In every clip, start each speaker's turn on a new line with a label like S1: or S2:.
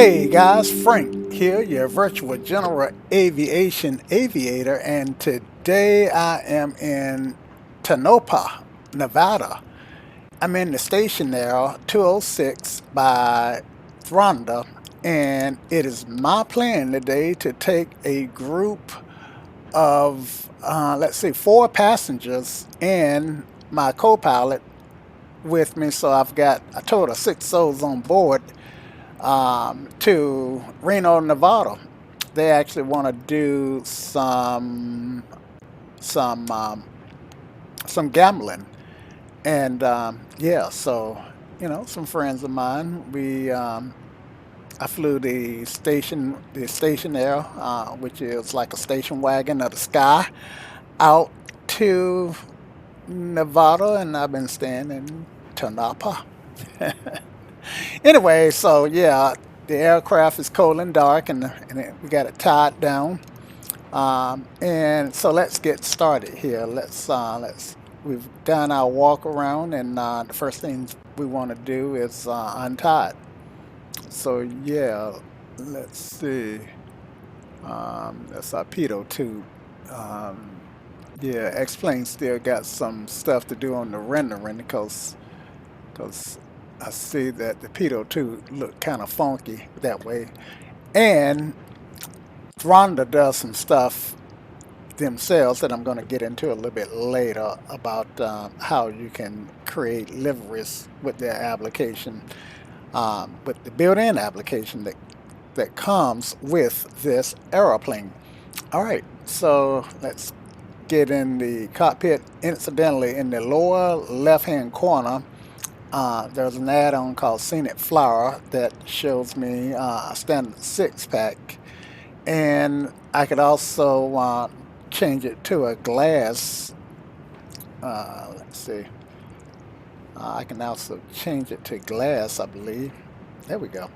S1: Hey guys, Frank here, your virtual general aviation aviator, and today I am in Tonopah, Nevada. I'm in the Stationair 206 by Thranda, and it is my plan today to take a group of, let's see, four passengers and my co-pilot with me. So I've got a total of six souls on board to Reno, Nevada. They actually want to do some some gambling, and yeah, so some friends of mine. We I flew the Stationair, which is like a station wagon of the sky, out to Nevada, and I've been staying in Tonopah. Anyway, so yeah, the aircraft is cold and dark, and we got it tied down. And so let's get started here. Let's we've done our walk around, and the first thing we want to do is untie it. So yeah, let's see. That's our pitot tube. Um, yeah, X-Plane still got some stuff to do on the rendering because I see that the pitot tube look kind of funky that way. And Thranda does some stuff themselves that I'm going to get into a little bit later about how you can create liveries with their application, with the built-in application that comes with this aeroplane. All right, so let's get in the cockpit. Incidentally, in the lower left-hand corner, there's an add-on called Scenic Flower that shows me a standard six-pack, and I could also change it to a glass. Let's see. I can also change it to glass, I believe. There we go.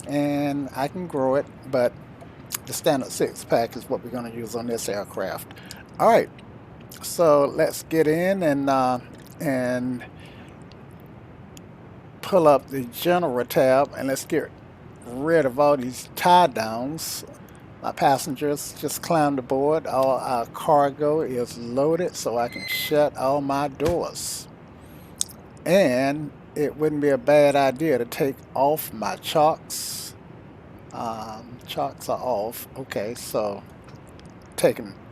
S1: And I can grow it, but the standard six-pack is what we're going to use on this aircraft. All right, so let's get in and pull up the general tab, and let's get rid of all these tie downs. My passengers just climbed aboard. All our cargo is loaded, so I can shut all my doors. And it wouldn't be a bad idea to take off my chocks. Chocks are off. Okay, so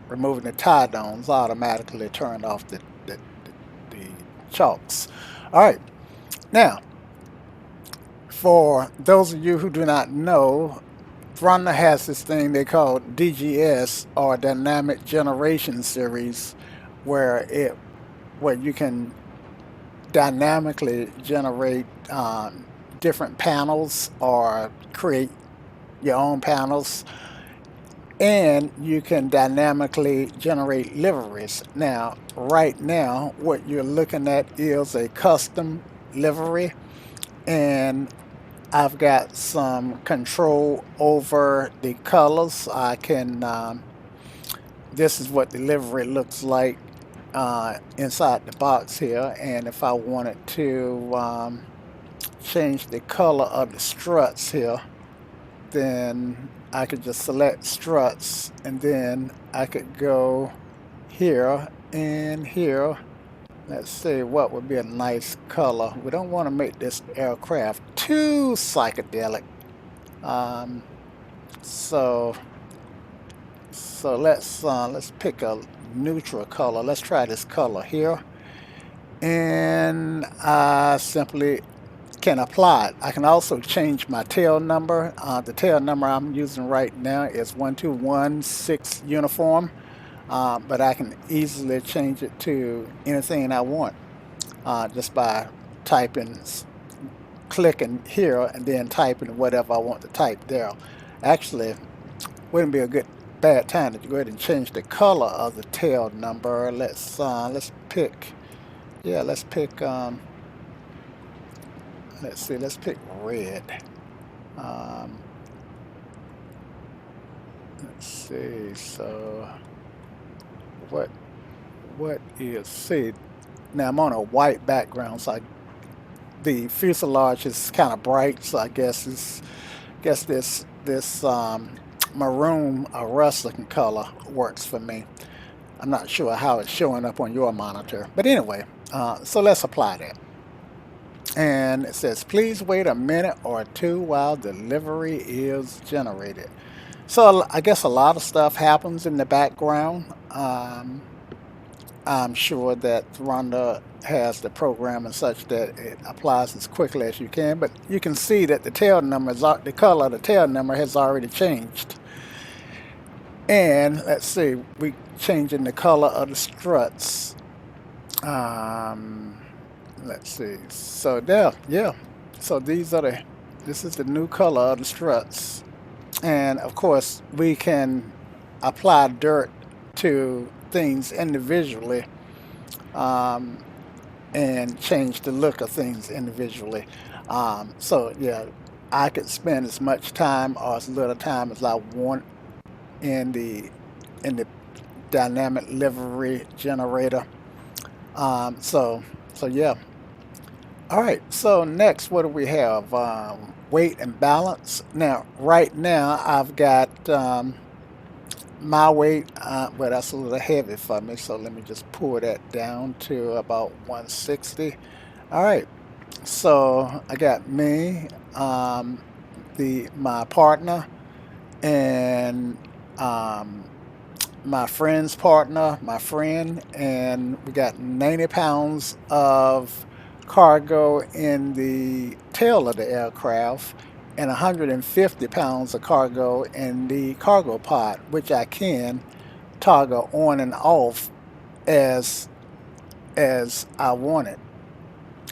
S1: removing the tie downs automatically turned off the chocks. All right, now for those of you who do not know, Thranda has this thing they call DGS, or Dynamic Generation Series, where it where you can dynamically generate different panels or create your own panels, and you can dynamically generate liveries. Now, right now, what you're looking at is a custom livery, and I've got some control over the colors. I can, this is what the livery looks like inside the box here. And if I wanted to change the color of the struts here, then I could just select struts, and then I could go here and here. Let's see what would be a nice color. We don't want to make this aircraft too psychedelic. Um, so let's pick a neutral color. Let's try this color here, and I simply can apply it. I can also change my tail number. The tail number I'm using right now is 1216 uniform. But I can easily change it to anything I want just by typing, clicking here, and then typing whatever I want to type there. Actually, wouldn't be a bad time to go ahead and change the color of the tail number. Let's pick, yeah, let's see, let's pick red. Um, let's see, so what what is, see, now I'm on a white background, so the fuselage is kind of bright, so I guess it's guess this maroon or rust looking color works for me. I'm not sure how it's showing up on your monitor, but anyway, so let's apply that. And it says, please wait a minute or two while delivery is generated. So I guess a lot of stuff happens in the background. I'm sure that Thranda has the program and such that it applies as quickly as you can, but you can see that the tail number the color of the tail number has already changed. And let's see, we changing the color of the struts. Let's see. So there, yeah. So this is the new color of the struts. And of course, we can apply dirt to things individually, um, and change the look of things individually. So yeah, I could spend as much time or as little time as I want in the dynamic livery generator. So yeah. All right. So next, what do we have? Weight and balance. Now, right now, I've got my weight. Well, that's a little heavy for me. So let me just pull that down to about 160. All right. So I got me, my partner, and um, my friend's partner, my friend, and we got 90 pounds of cargo in the tail of the aircraft and 150 pounds of cargo in the cargo pod, which I can toggle on and off as I want it.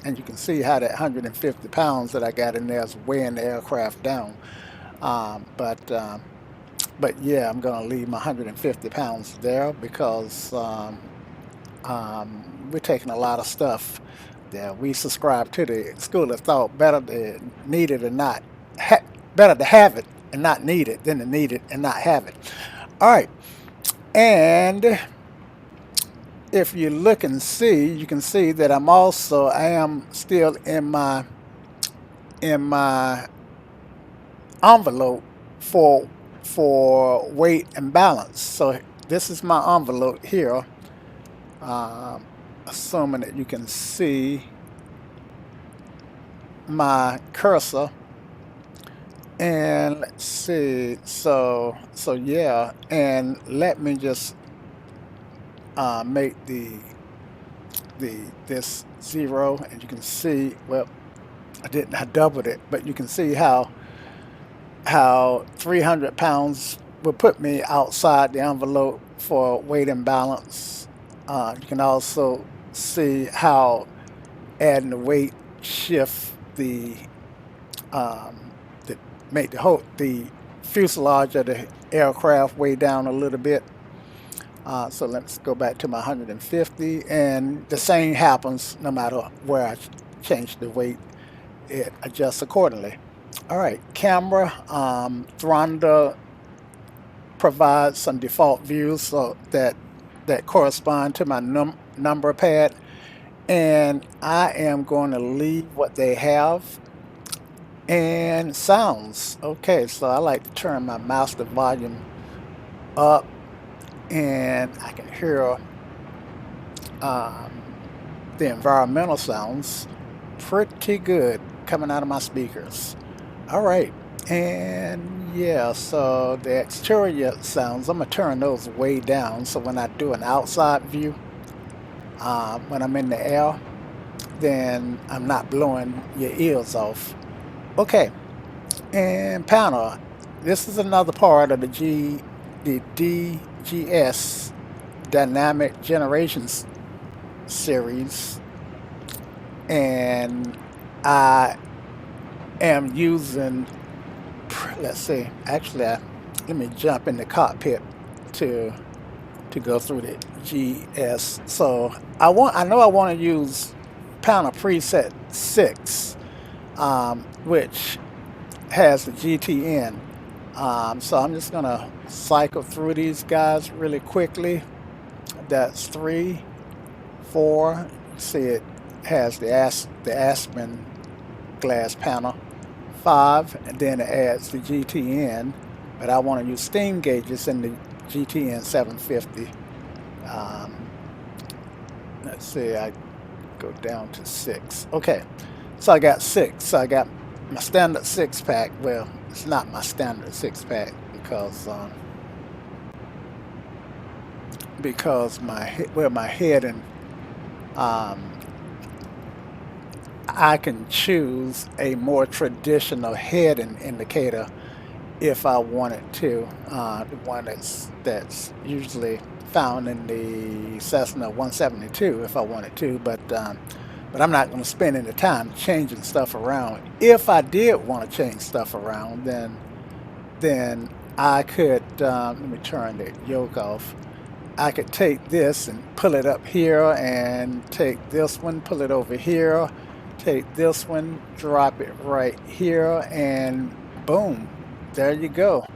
S1: And you can see how that 150 pounds that I got in there is weighing the aircraft down. Um, but um, but yeah, I'm gonna leave my 150 pounds there because we're taking a lot of stuff there. We subscribe to the school of thought: better to need it and not, better to have it and not need it than to need it and not have it. All right, and if you look and see, you can see that I am still in my envelope for weight and balance. So this is my envelope here. Um, Assuming that you can see my cursor. And let's see. So yeah. And let me just make this zero, and you can see. Well, I doubled it, but you can see how 300 pounds would put me outside the envelope for weight and balance. You can also see how adding the weight shift um, the make the fuselage of the aircraft way down a little bit. So let's go back to my 150, and the same happens no matter where I change the weight. It adjusts accordingly. All right, camera. Thranda provides some default views so that correspond to my number pad, and I am going to leave what they have. And sounds. Okay, so I like to turn my master volume up, and I can hear um, the environmental sounds pretty good coming out of my speakers. All right. And yeah, so the exterior sounds, I'm gonna turn those way down. So when I do an outside view, when I'm in the air, then I'm not blowing your ears off. Okay. And panel. This is another part of the DGS Dynamic Generations series, and I am using, let's see, actually, let me jump in the cockpit to go through the GS. So I know I want to use panel preset 6, which has the GTN. So I'm just gonna cycle through these guys really quickly. That's 3, 4. See, it has the Aspen glass panel. 5, and then it adds the GTN, but I want to use steam gauges in the GTN 750. Let's see, I go down to 6. Okay, so I got 6. So I got my standard 6-pack. Well, it's not my standard 6-pack because my head and I can choose a more traditional heading indicator if I wanted to. The one that's usually found in the Cessna 172 if I wanted to, but I'm not going to spend any time changing stuff around. If I did want to change stuff around, then I could let me turn the yoke off. I could take this and pull it up here, and take this one, pull it over here, take this one, drop it right here, and boom, there you go.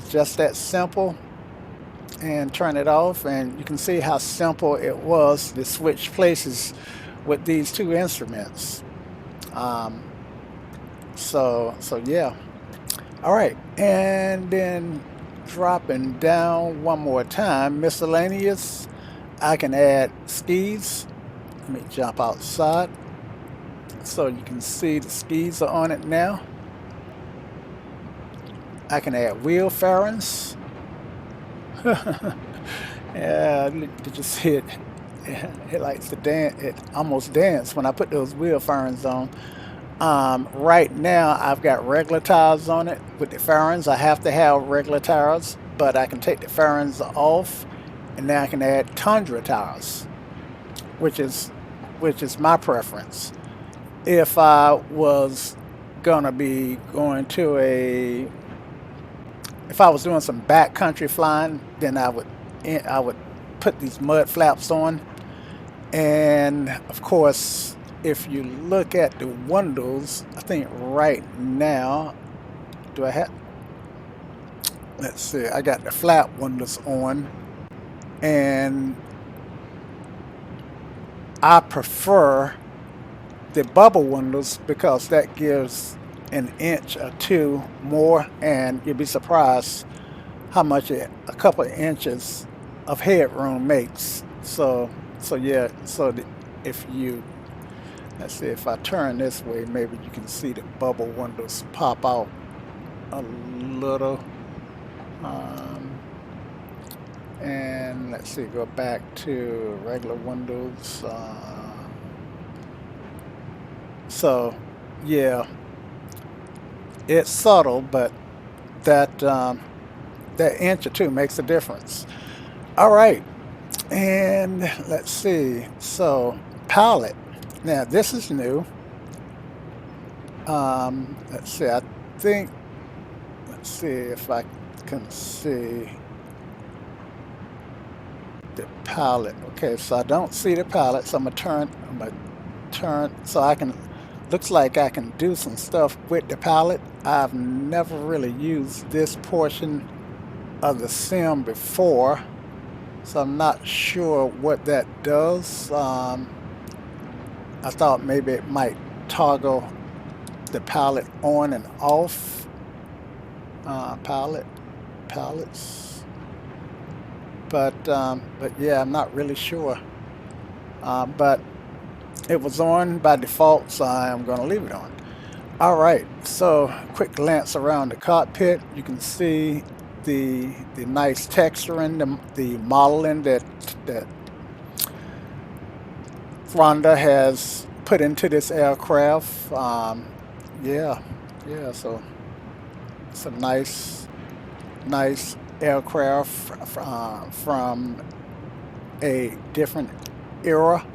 S1: Just that simple. And turn it off, and you can see how simple it was to switch places with these two instruments. So yeah. All right, and then dropping down one more time, miscellaneous. I can add skis. Let me jump outside so you can see the skis are on it now. I can add wheel fairings. Yeah, did you see it? It likes to dance. It almost danced when I put those wheel fairings on. Right now, I've got regular tires on it. With the fairings, I have to have regular tires, but I can take the fairings off, and now I can add Tundra tires, which is my preference. If I was gonna be going to if I was doing some backcountry flying, then I would put these mud flaps on, and of course, if you look at the windows, I think right now, do I have? Let's see. I got the flap windows on, and I prefer the bubble windows because that gives an inch or two more, and you'll be surprised how much a couple of inches of headroom makes. So yeah. If you let's see, if I turn this way, maybe you can see the bubble windows pop out a little. And let's see, go back to regular windows. So yeah, it's subtle, but that inch or two makes a difference. All right, and let's see. So palette. Now this is new. Let's see. I think. Let's see if I can see the palette. Okay, so I don't see the palette, so I'm gonna turn so I can. Looks like I can do some stuff with the palette. I've never really used this portion of the sim before, so I'm not sure what that does. I thought maybe it might toggle the palette on and off. Palettes, but yeah, I'm not really sure. But it was on by default, so I am going to leave it on. All right, so quick glance around the cockpit. You can see the nice texturing, the modeling that Thranda has put into this aircraft. Yeah, so it's a nice aircraft from a different era.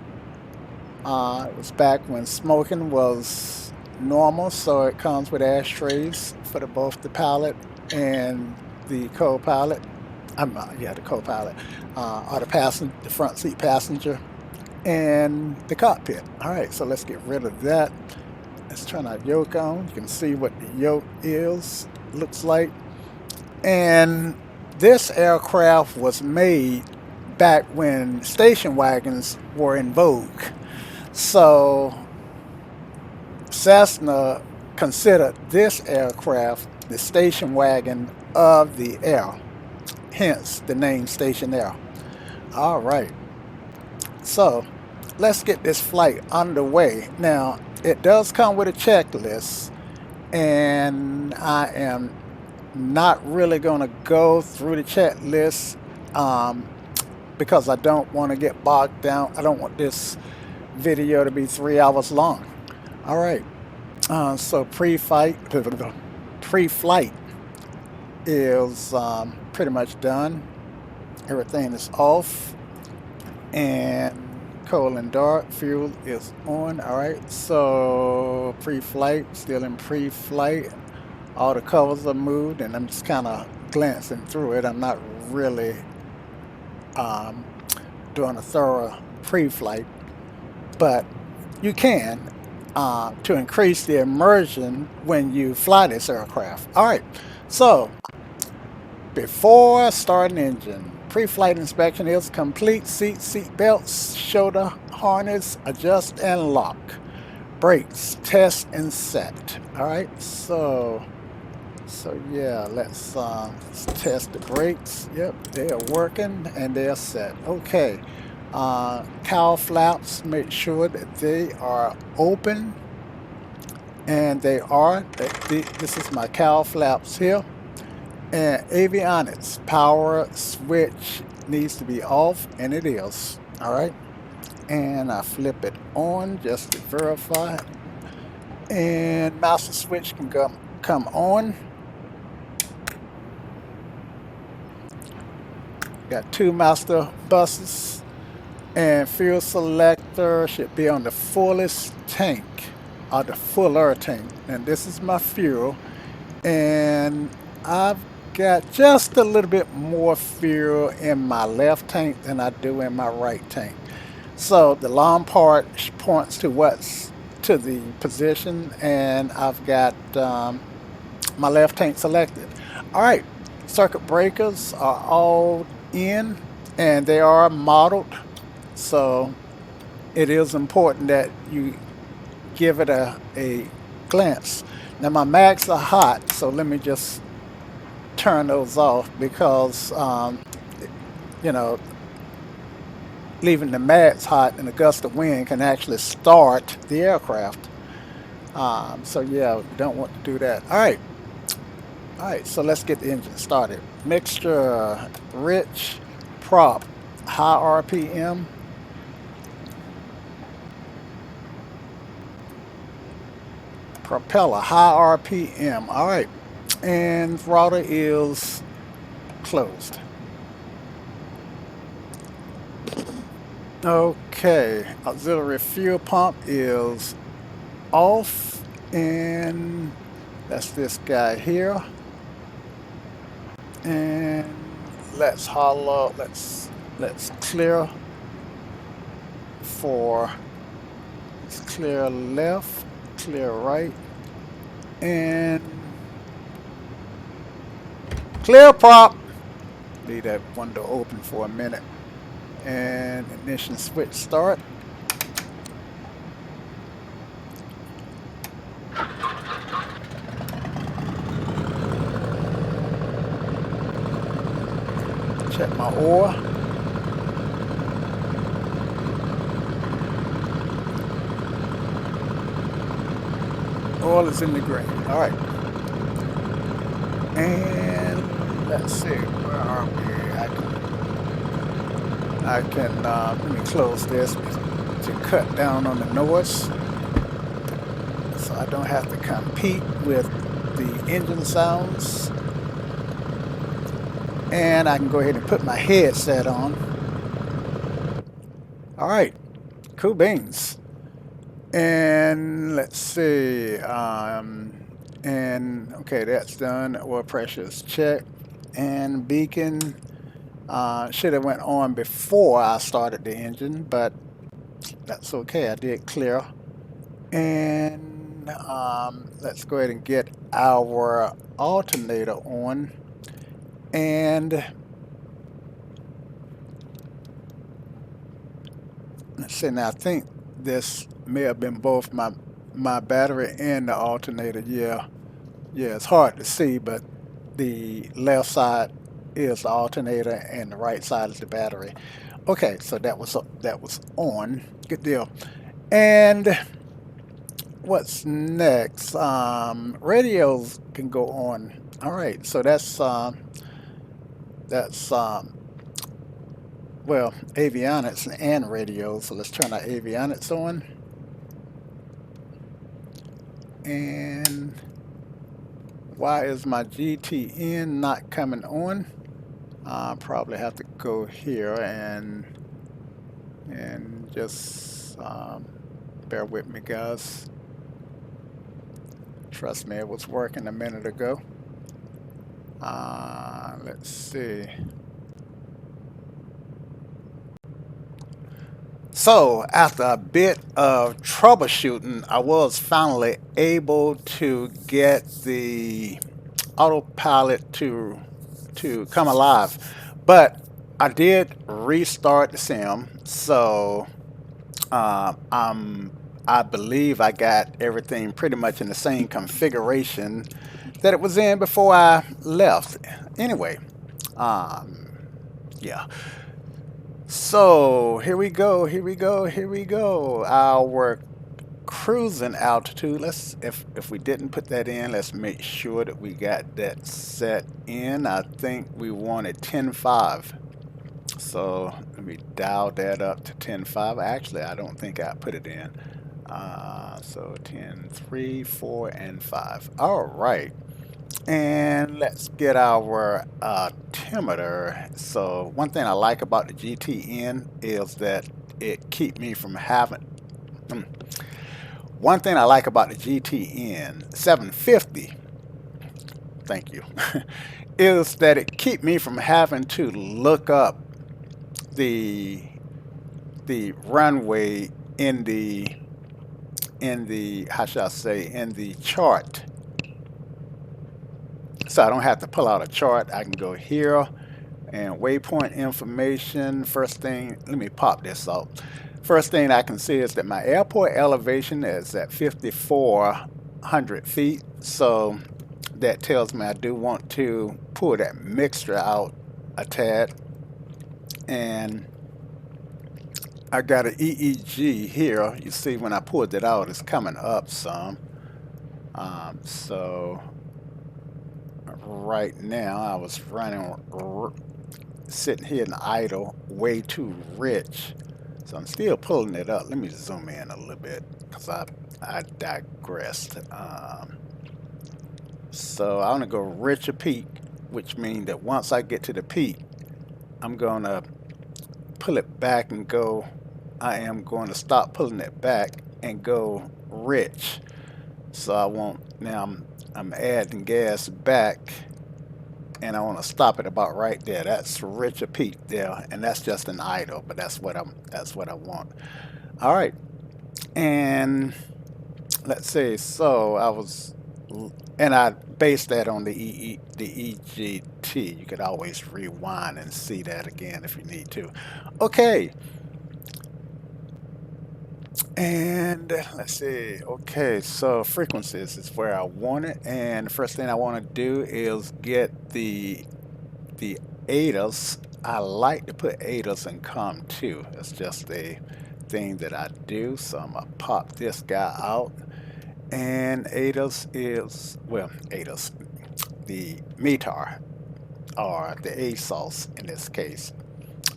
S1: It was back when smoking was normal, so it comes with ashtrays for both the pilot and the co-pilot. The co-pilot, or the front seat passenger, and the cockpit. All right, so let's get rid of that. Let's turn our yoke on. You can see what the yoke looks like. And this aircraft was made back when station wagons were in vogue. So Cessna consider this aircraft the station wagon of the air, hence the name Stationair. All right, so let's get this flight underway. Now, it does come with a checklist, and I am not really going to go through the checklist because I don't want to get bogged down. I don't want this video to be 3 hours long. All right, so pre-flight is pretty much done. Everything is off, and cold and dark fuel is on. All right, so pre-flight, still in pre-flight. All the covers are moved, and I'm just kind of glancing through it. I'm not really doing a thorough pre-flight, but you can to increase the immersion when you fly this aircraft. All right, so before starting engine, pre-flight inspection is complete. Seat belts, shoulder harness, adjust and lock. Brakes, test and set. All right, so yeah, let's test the brakes. Yep, they are working and they are set. Okay, cowl flaps, make sure that they are open, and they are. This is my cowl flaps here. And avionics, power switch needs to be off, and it is. All right, and I flip it on just to verify, and master switch can come on. Got 2 master buses, and fuel selector should be on the fullest tank, or the fuller tank. And this is my fuel, and I've got just a little bit more fuel in my left tank than I do in my right tank. So the long part points to the position, and I've got my left tank selected. All right, circuit breakers are all in, and they are modeled, so it is important that you give it a glance. Now my mags are hot, so let me just turn those off, because you know, leaving the mags hot and a gust of wind can actually start the aircraft. So yeah, we don't want to do that. All right, so let's get the engine started. Mixture rich, prop high RPM. Propeller high RPM. All right, and throttle is closed. Okay, auxiliary fuel pump is off, and that's this guy here. And let's hollow. Let's clear for. Let's clear left, clear right, and clear prop. Leave that window open for a minute. And ignition switch start. Check my oil. Oil is in the green. All right. And let's see, where are we? I can let me close this to cut down on the noise, so I don't have to compete with the engine sounds. And I can go ahead and put my headset on. All right, cool beans. And let's see, and okay, that's done. Oil pressure is checked, and beacon should have went on before I started the engine, but that's okay. I did clear. And let's go ahead and get our alternator on. And let's see, now I think this may have been both my my battery and the alternator. Yeah, yeah, it's hard to see, but the left side is the alternator and the right side is the battery. Okay, so that was on. Good deal. And what's next? Radios can go on. All right, so that's well, avionics and radios. So let's turn our avionics on. And why is my GTN not coming on? Probably have to go here and just bear with me, guys. Trust me, it was working a minute ago. Let's see. So after a bit of troubleshooting, I was finally able to get the autopilot to come alive. But I did restart the sim, so I believe I got everything pretty much in the same configuration that it was in before I left. Anyway, um, yeah. So here we go, here we go, here we go. Our cruising altitude. Let's if we didn't put that in, let's make sure that we got that set in. I think we wanted 10.5. So let me dial that up to 10.5. Actually, I don't think I put it in. So 10, 3, 4, and 5. All right. And let's get our altimeter. So one thing I like about the GTN is that it keep me from having. One thing I like about the GTN 750, thank you, is that it keep me from having to look up the runway in the how shall I say, in the chart. So I don't have to pull out a chart. I can go here and waypoint information. First thing, let me pop this out. First thing I can see is that my airport elevation is at 5,400 feet. So that tells me I do want to pull that mixture out a tad. And I got an EEG here. You see when I pulled it out, it's coming up some. So right now I was running, sitting here in idle, way too rich. So I'm still pulling it up. Let me zoom in a little bit because I digressed. So I want to go richer peak, which means that once I get to the peak, I'm going to pull it back and go. I am going to stop pulling it back and go rich. So I won't. Now I'm adding gas back, and I want to stop it about right there. That's richer peak there, and that's just an idle, but that's what I want. All right, and let's see. So I was, and I based that on the EGT. You could always rewind and see that again if you need to. Okay. And let's see. Okay, so frequencies is where I want it, and the first thing I want to do is get the ADAS. I like to put ADAS in COM2. That's just a thing that I do. So I'm gonna pop this guy out, and ADAS is, well, ADAS, the METAR, or the ASOS in this case,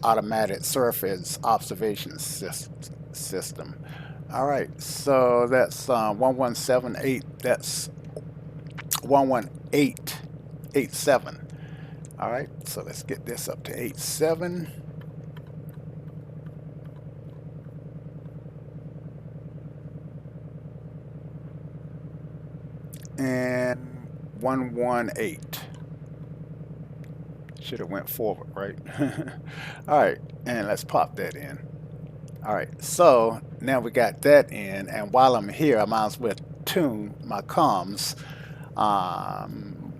S1: Automatic Surface Observation System. All right, so that's 1178. That's 11887. All right, so let's get this up to 87. And 118. Should have went forward, right? All right, and let's pop that in. All right, so now we got that in, and while I'm here, I might as well tune my comms.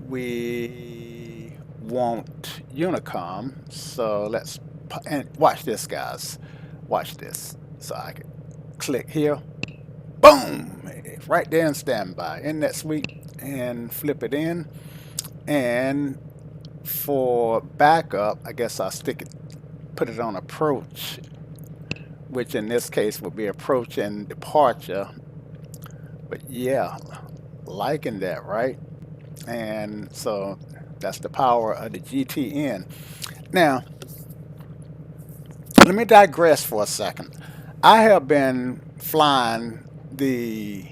S1: We want Unicom, so let's, and watch this, guys. Watch this. So I can click here, Boom! It's right there in standby. Isn't that sweet? And flip it in. And for backup, I guess I'll put it on approach, which in this case would be approach and departure. But yeah, liking that, right? And so that's the power of the GTN. Now, let me digress for a second. I have been flying the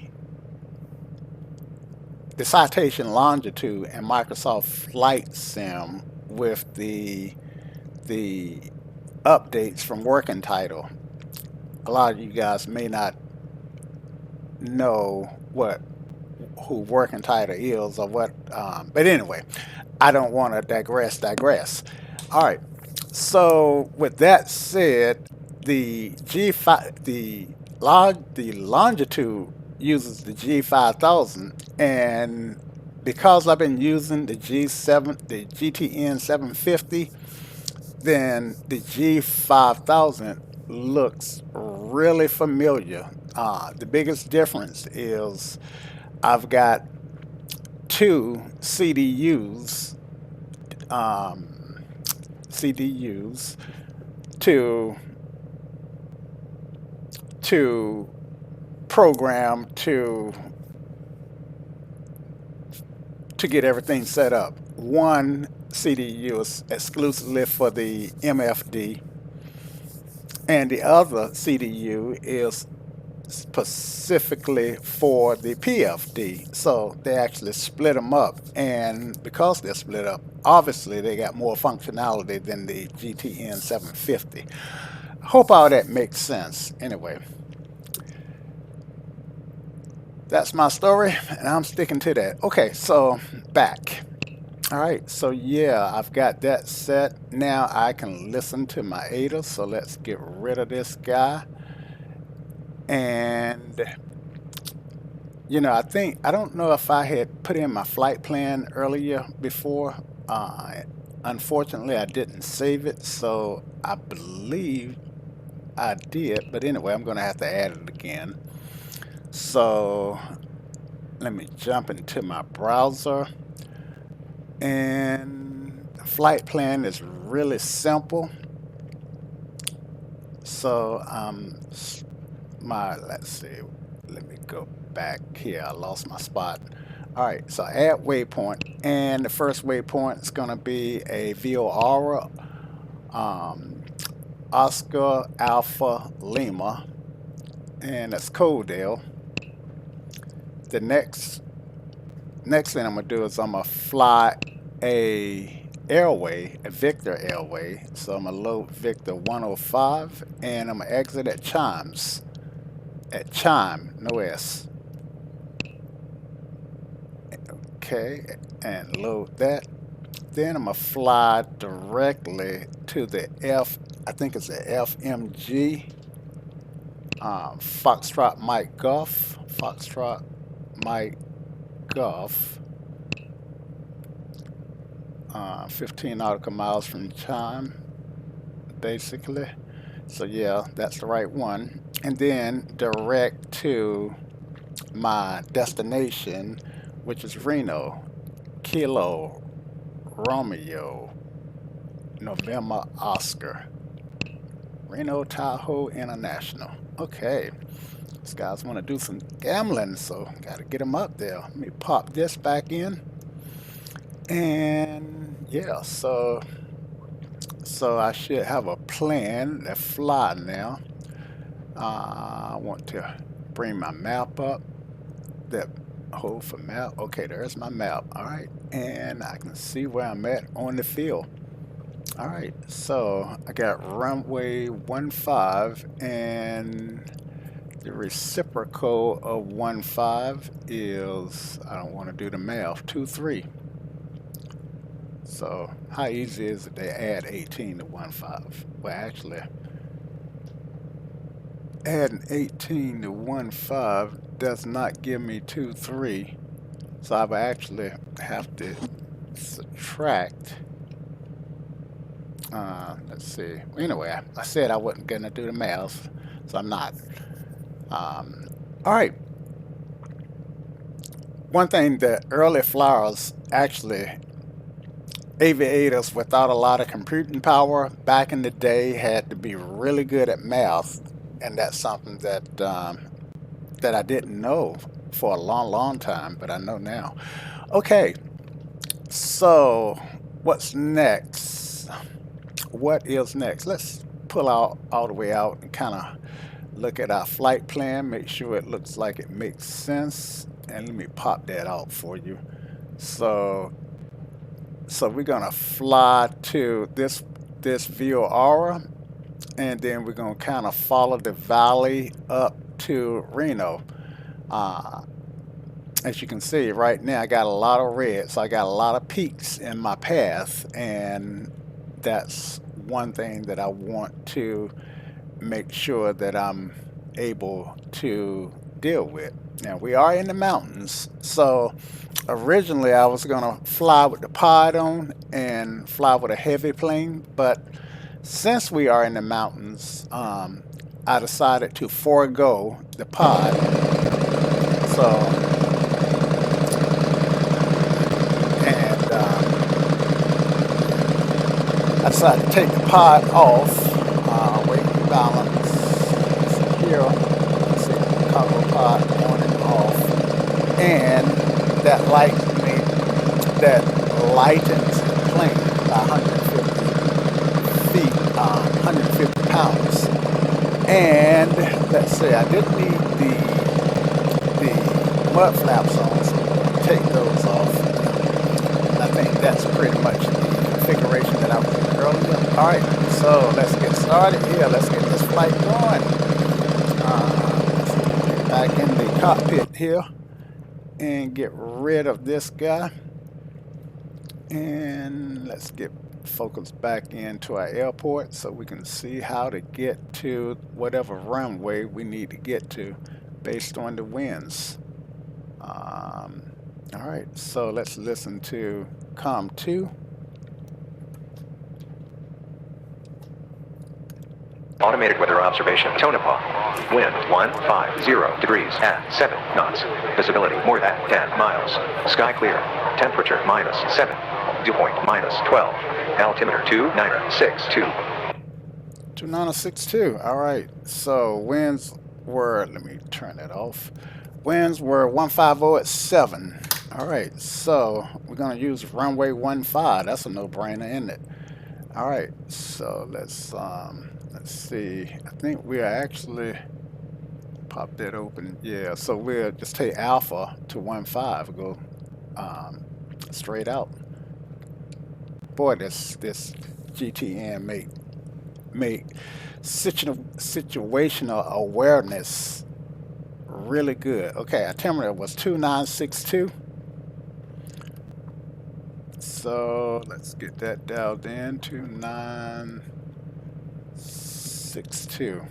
S1: citation longitude and Microsoft Flight Sim with the updates from Working Title. A lot of you guys may not know who Working Title is or what, but anyway, I don't want to digress. All right. So with that said, the G5, the longitude uses the G5000, and because I've been using the the GTN 750, then the G5000 looks really familiar. The biggest difference is I've got two um, CDUs to to program to get everything set up. One CDU is exclusively for the MFD, and the other CDU is specifically for the PFD. So they actually split them up, and because they're split up, obviously they got more functionality than the GTN 750. Hope all that makes sense. Anyway, that's my story, and I'm sticking to that. Okay, so back. All right, so yeah, I've got that set. Now I can listen to my ADA, so let's get rid of this guy. And I don't know if I had put in my flight plan earlier before. Unfortunately, I didn't save it, so I believe I did. But anyway, I'm going to have to add it again. So let me jump into my browser. And the flight plan is really simple. So let's see, let me go back here. I lost my spot. All right, so add waypoint, and the first waypoint is going to be a VOR, um, Oscar Alpha Lima, and that's Codell. The next thing I'm gonna do is I'm gonna fly a Victor airway. So I'm gonna load Victor 105, and I'm gonna exit at CHIME, no S. Okay, and load that. Then I'm gonna fly directly to the I think it's the FMG, Foxtrot Mike Golf, 15 nautical miles from CHIME, basically. So yeah, that's the right one. And then direct to my destination, which is Reno, Kilo, Romeo, November, Oscar. Reno Tahoe International. Okay. These guys want to do some gambling, so got to get them up there. Let me pop this back in. And yeah, so I should have a plan to fly now. I want to bring my map up. That hold for map. Okay, there's my map. All right, and I can see where I'm at on the field. All right, so I got runway 15, and the reciprocal of 15 is, I don't want to do the math, 23. So how easy is it to add 18 to 15? Well, actually, adding 18 to 15 does not give me 23. So I would actually have to subtract. Let's see. Anyway, I said I wasn't going to do the math, so I'm not. All All right. One thing that early flyers, actually aviators without a lot of computing power back in the day, had to be really good at math, and that's something that that I didn't know for a long, long time, but I know now. Okay, so what's next? What is next? Let's pull out all the way out and kind of look at our flight plan, make sure it looks like it makes sense, and let me pop that out for you. So, so we're gonna fly to this view aura, and then we're gonna kind of follow the valley up to Reno. Uh, as you can see right now, I got a lot of red, so I got a lot of peaks in my path, and that's one thing that I want to make sure that I'm able to deal with. Now we are in the mountains, so originally I was gonna fly with the pod on and fly with a heavy plane, but since we are in the mountains, I decided to forego the pod. So and I decided to take the pod off, weight and balance. So here, let's see, cargo pod on and off, and that that lightens the plane by 150 feet, 150 pounds. And let's see, I didn't need the mud flaps on, so take those off. I think that's pretty much the configuration that I was in earlier. All right, so let's get started here. Let's get this flight going. Let's get back in the cockpit here and get rid of this guy. And let's get focused back into our airport so we can see how to get to whatever runway we need to get to based on the winds. All right, so let's listen to COM 2.
S2: Automated weather observation, Tonopah. Wind 150 degrees at 7 knots. Visibility more than 10 miles. Sky clear. Temperature -7. Dew point -12. Altimeter 2962.
S1: 2962. All right, so winds were, let me turn that off. Winds were 150 at 7. All right, so we're going to use runway 15. That's a no-brainer, isn't it? All right, so let's see. I think we are actually pop that open. Yeah, so we'll just take alpha to 15, go straight out. Boy, this GTN make situational awareness really good. Okay, altimeter was 2962. So let's get that dialed in to 962.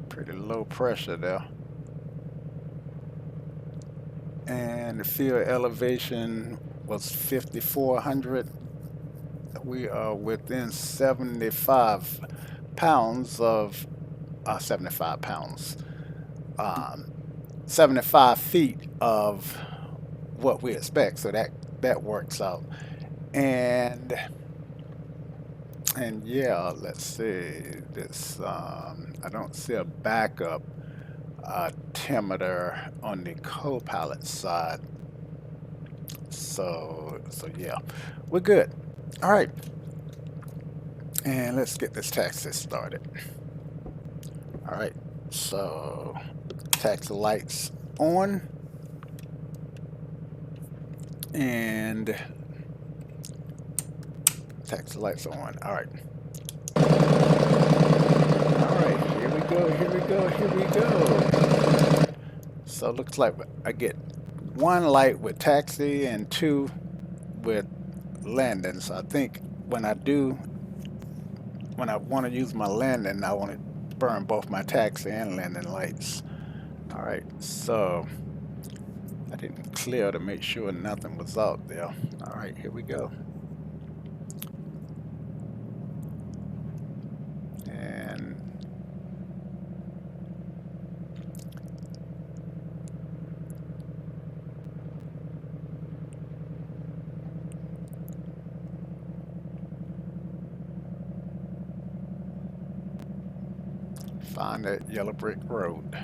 S1: Pretty low pressure there. And the field elevation was 5,400. We are within 75 pounds of 75 pounds. 75 feet of what we expect, so that works out. And yeah, let's see this. I don't see a backup altimeter on the co-pilot side, so yeah, we're good. All right, and let's get this taxi started. All right, so taxi lights on, and taxi lights on. All right. All right, here we go, here we go, here we go. So it looks like I get one light with taxi and two with landing. So I think when I want to use my landing, I want to burn both my taxi and landing lights. All right, so I didn't clear to make sure nothing was out there. All right, here we go. And Find that yellow brick road.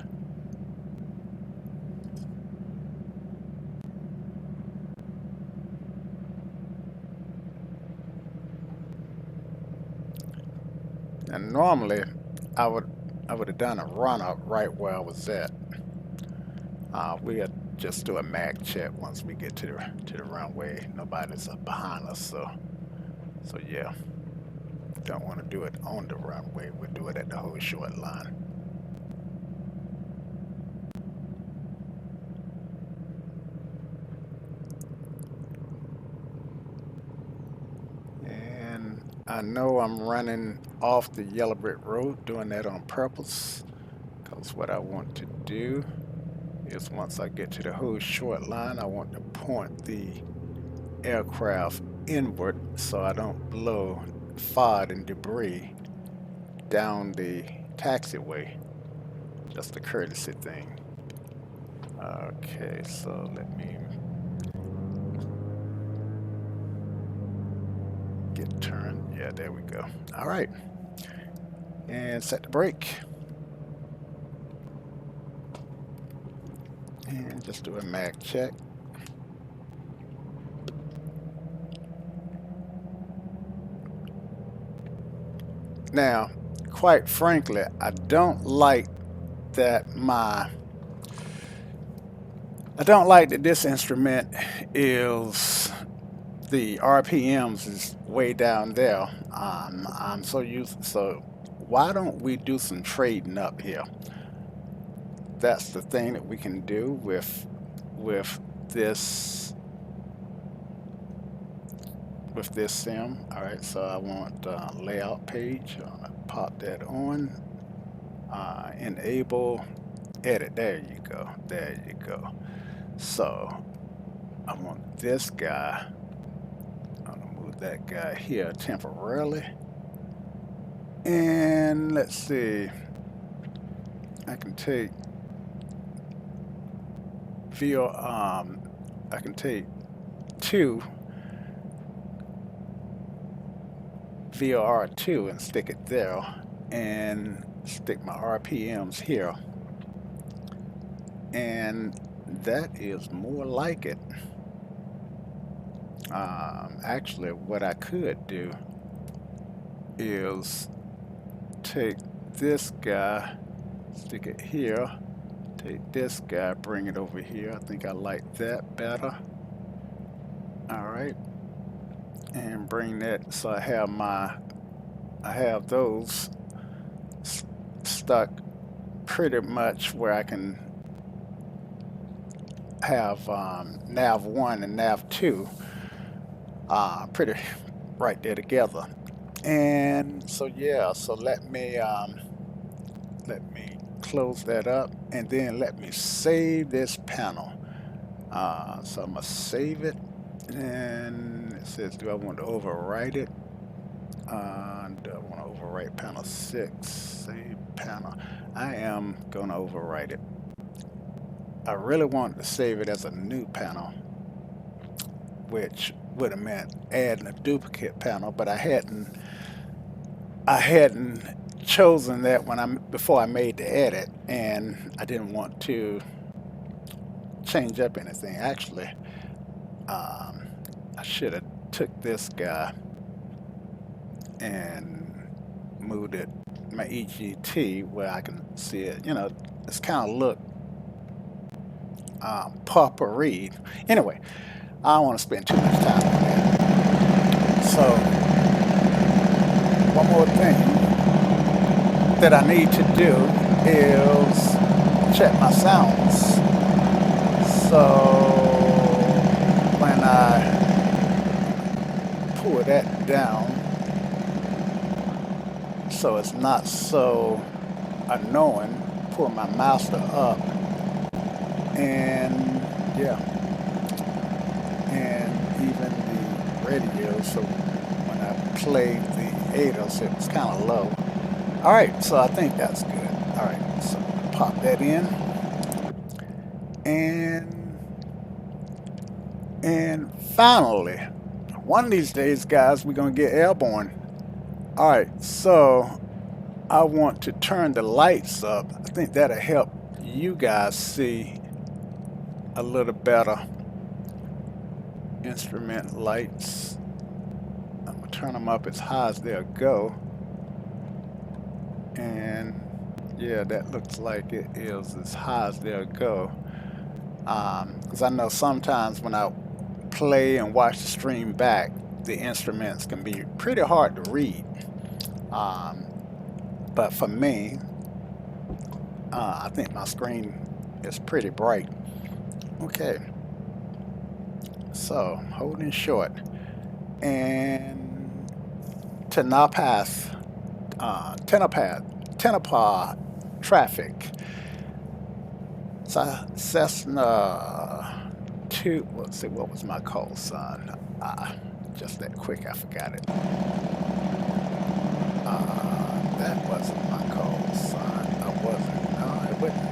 S1: And normally I would have done a run up right where I was at. We'll just do a mag check once we get to the runway. Nobody's up behind us, so yeah. Don't want to do it on the runway. We'll do it at the whole short line. And I know I'm running off the yellow brick road, doing that on purpose, because what I want to do is once I get to the whole short line, I want to point the aircraft inward so I don't blow FOD and debris down the taxiway. Just a courtesy thing. Okay, so let me get turned. Yeah, there we go. All right. And set the brake. And just do a mag check. Now, quite frankly, I don't like that this instrument is the RPMs is way down there. I'm so used. So why don't we do some trading up here? That's the thing that we can do with this sim. All right, so I want layout page. Pop that on. Enable edit. There you go. There you go. So I want this guy. I'm gonna move that guy here temporarily. And let's see. I can take I can take 2 VOR2 and stick it there, and stick my RPMs here, and that is more like it. Actually, what I could do is take this guy, stick it here, take this guy, bring it over here. I think I like that better. All right, and bring that so I have those stuck pretty much where I can have nav 1 and nav 2 pretty right there together. And so yeah, so let me close that up, and then let me save this panel. So I'm gonna save it, and it says, do I want to overwrite it? Do I want to overwrite panel 6? Save panel. I am gonna overwrite it. I really wanted to save it as a new panel, which would have meant adding a duplicate panel, but I hadn't chosen that before I made the edit, and I didn't want to change up anything. Actually, I should have took this guy and moved it my EGT where I can see it. You know, it's kind of look potpourri. Anyway, I don't want to spend too much time on that. So one more thing that I need to do is check my sounds. So when I pull that down so it's not so annoying, pull my master up, and yeah, and even the radio, so when I play the ADOS, it's kind of low. All right, so I think that's good. All right, so pop that in, and finally, one of these days, guys, we're gonna get airborne. All right, so I want to turn the lights up. I think that'll help you guys see a little better. Instrument lights. I'm gonna turn them up as high as they'll go. And yeah, that looks like it is as high as they'll go. Because I know sometimes when I play and watch the stream back, the instruments can be pretty hard to read. But for me, I think my screen is pretty bright. Okay, so holding short and Tonopah traffic. Cessna 2. Let's see, what was my call sign? Just that quick, I forgot it. That wasn't my call sign. I wasn't. No, it wasn't.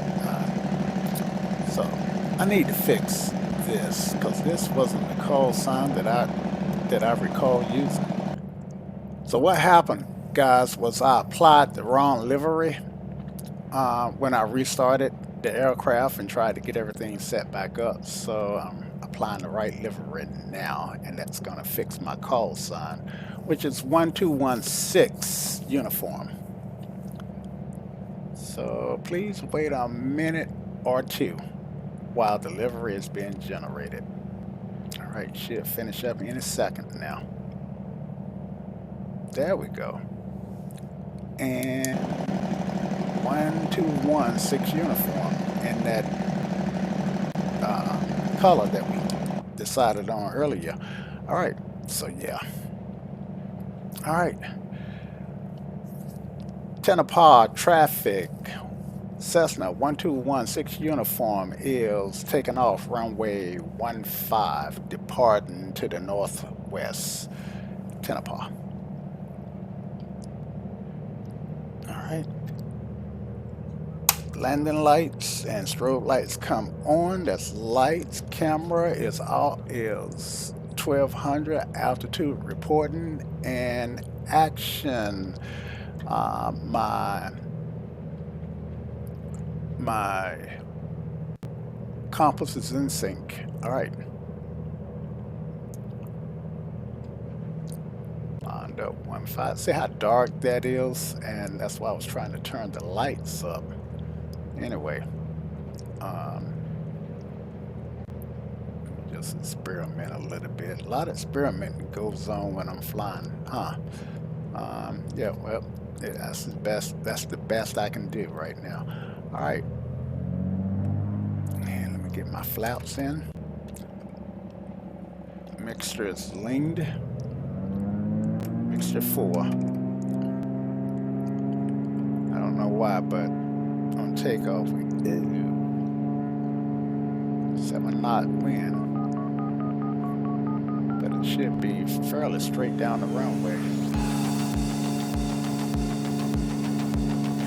S1: So I need to fix this because this wasn't the call sign that I recall using. So what happened, guys, was I applied the wrong livery when I restarted the aircraft and tried to get everything set back up. So I'm applying the right livery now, and that's going to fix my call sign, which is 1216 uniform. So please wait a minute or two while the livery is being generated. All right, should finish up in a second now. There we go. And 1216 uniform in that color that we decided on earlier. All right, so yeah. All right. Tonopah traffic. Cessna 1216 uniform is taking off runway 15, departing to the northwest. Tonopah. All right. Landing lights and strobe lights come on. That's lights. Camera is 1200. Altitude reporting and action. My compass is in sync. All right. Lined up 15. See how dark that is? And that's why I was trying to turn the lights up. Anyway, just experiment a little bit. A lot of experimenting goes on when I'm flying, huh? Yeah, well, that's the best. That's the best I can do right now. All right, and let me get my flaps in. Mixture is leaned. Mixture 4. I don't know why, but on takeoff we did 7-knot wind, but it should be fairly straight down the runway.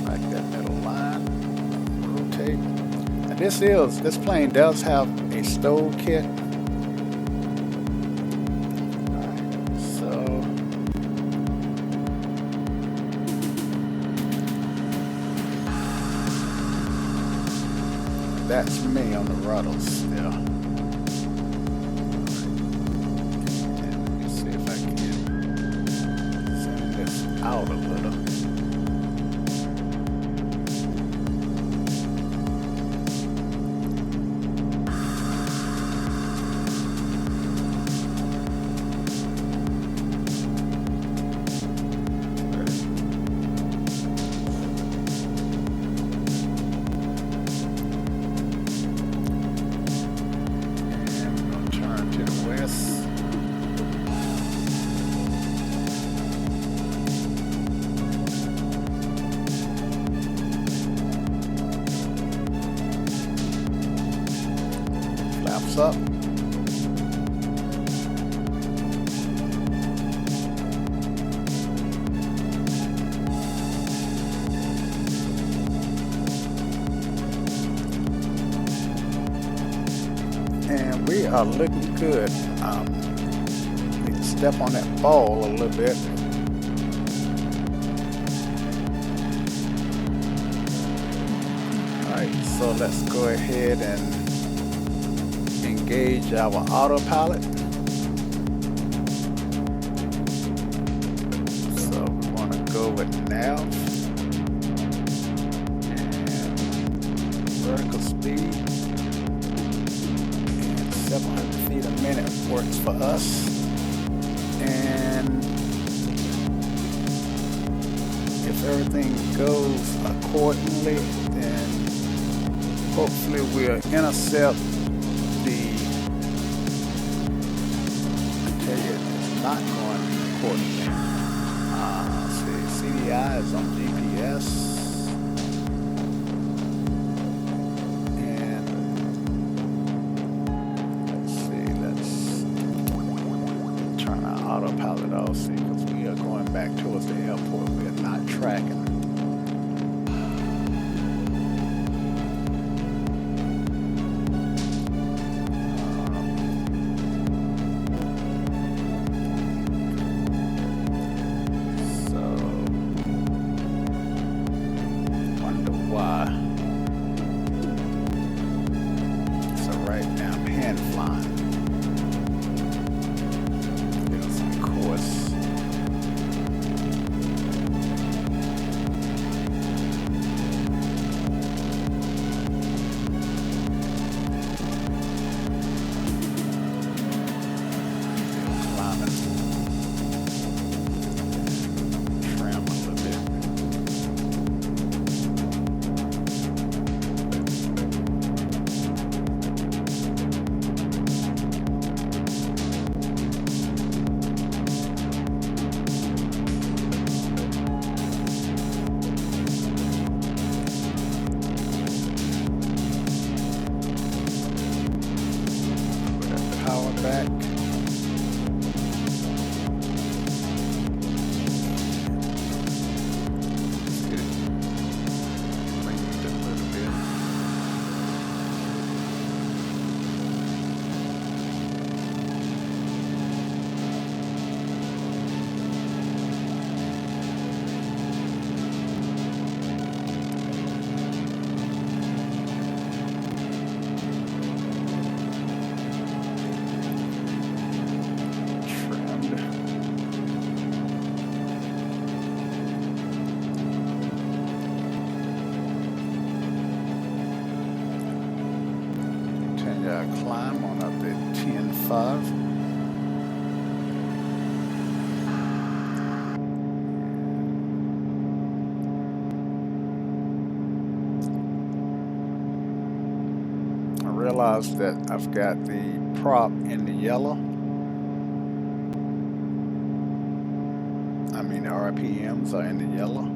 S1: Like that middle line, rotate. And this plane does have a stow kit. Alright, so that's me on the rudder still. And let me see if I can send this out a little. Up. And we are looking good. Need to step on that ball a little bit. So let's go ahead and engage our autopilot. So we want to go with nav and vertical speed, and 700 feet a minute works for us. And if everything goes accordingly, then hopefully we'll intercept the, I tell you, it's not going accordingly. See, CDI is on GPS. And let's see, let's turn our autopilot off, see, because we are going back towards the airport. We are not tracking. Climb on up at 10.5. I realized that I've got the prop in the yellow. I mean, the RPMs are in the yellow.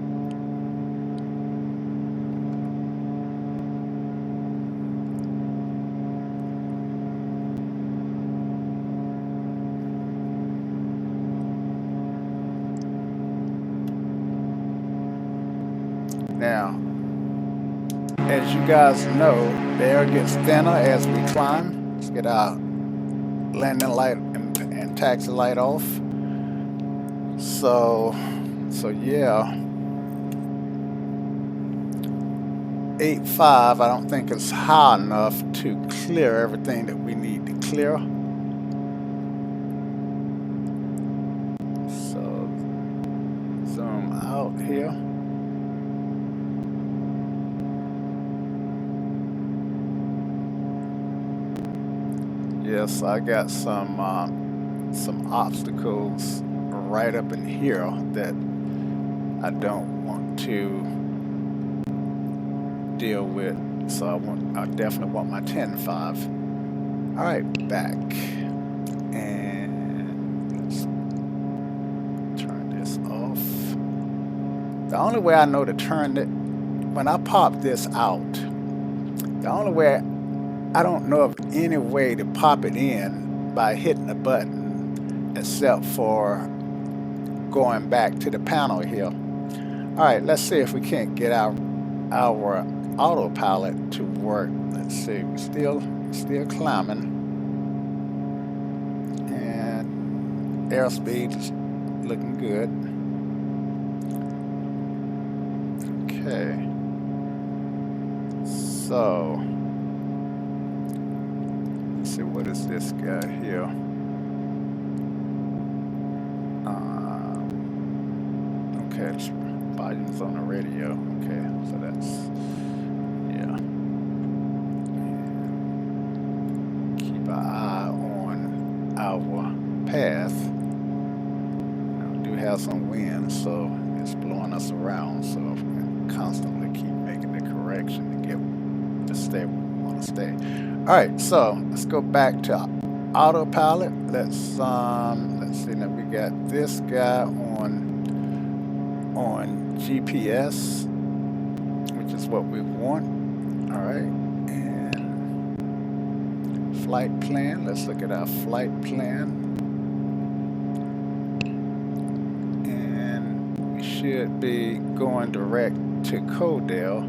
S1: Now, as you guys know, the air gets thinner as we climb. Let's get our landing light and taxi light off. So yeah, 8.5, I don't think it's high enough to clear everything that we need to clear. So zoom out here. Yes, I got some obstacles right up in here that I don't want to deal with. So I definitely want my 10.5. All right, back, and let's turn this off. The only way I know to turn it, when I pop this out, the only way, I don't know of any way to pop it in by hitting the button, except for going back to the panel here. All right, let's see if we can't get our autopilot to work. Let's see, still climbing, and airspeed is looking good. Okay. So let's see, what is this guy here? Okay, volume's on the radio. Okay, so that's, yeah. Keep an eye on our path. Now, we do have some wind, so it's blowing us around. So if we constantly keep making the correction to get to stay where we want to stay. All right, so let's go back to autopilot. Let's see. Now we got this guy on GPS, which is what we want. All right, and flight plan. Let's look at our flight plan, and we should be going direct to Codell.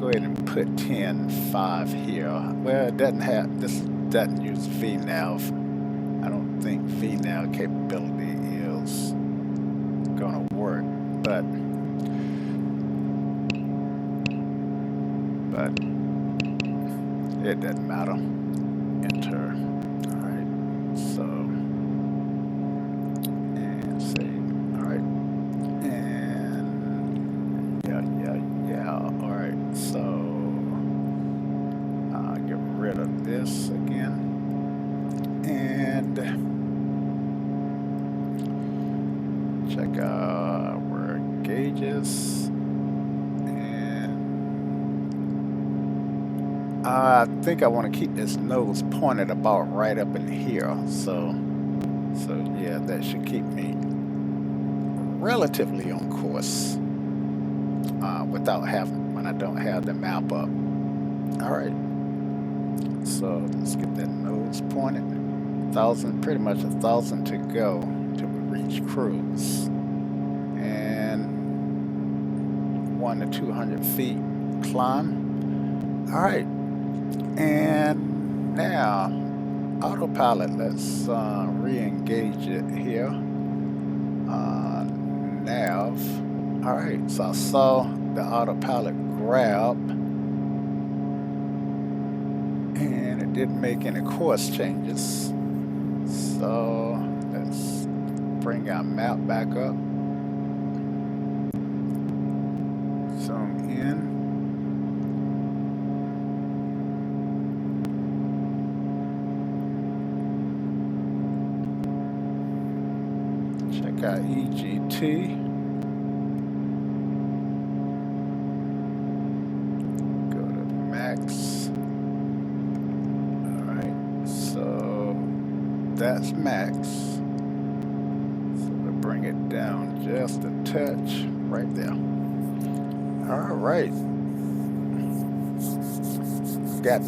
S1: Go ahead and put 10.5 here. Well, it doesn't have, this doesn't use VNAV. I don't think VNAV capability is gonna work, but it doesn't matter. Enter. All right. So, and save. All right. And yeah. All right. So, get rid of this again, and check our gauges. I think I want to keep this nose pointed about right up in here. So yeah, that should keep me relatively on course without having, when I don't have the map up. All right. So let's get that nose pointed. 1,000, pretty much 1,000 to go till we reach cruise, and 100 to 200 feet climb. All right. And now, autopilot, let's re-engage it here. Nav. All right, so I saw the autopilot grab, and it didn't make any course changes. So let's bring our map back up. Zoom in. Got EGT. Go to max. All right, so that's max. So we'll bring it down just a touch right there. All right. Got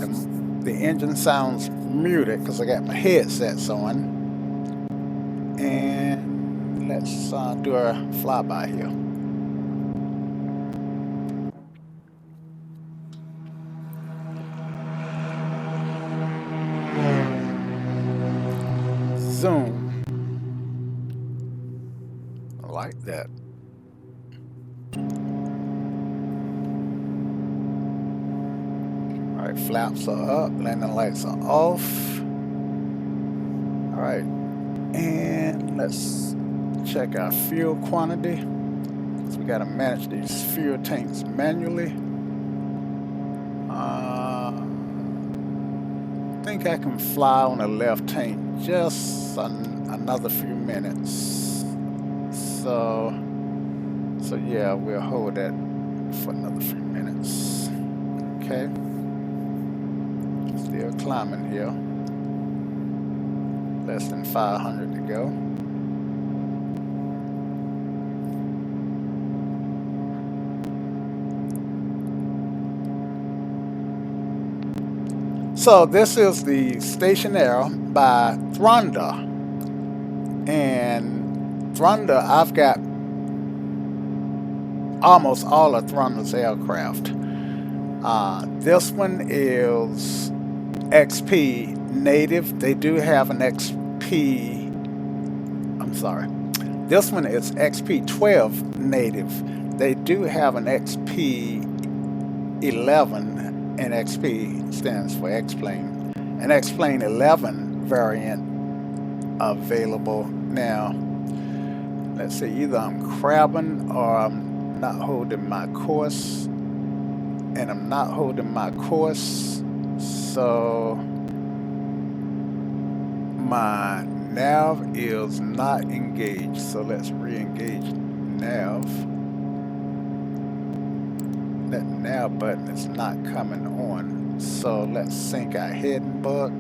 S1: the engine sounds muted because I got my headsets on. And let's do a flyby here. Zoom. I like that. All right, flaps are up, landing lights are off. All right, and let's check our fuel quantity. So we got to manage these fuel tanks manually. I think I can fly on the left tank just another few minutes. So yeah, we'll hold that for another few minutes. Okay. Still climbing here. Less than 500 to go. So this is the Stationair by Thranda, and Thranda, I've got almost all of Thranda's aircraft. This one is XP native. They do have an XP, I'm sorry, this one is XP12 native. They do have an XP11 and XP stands for X-Plane. An X-Plane 11 variant available. Now, let's see, either I'm crabbing or I'm not holding my course, and I'm not holding my course, so my nav is not engaged. So let's re-engage nav. That nav button is not coming on, so let's sync our heading book.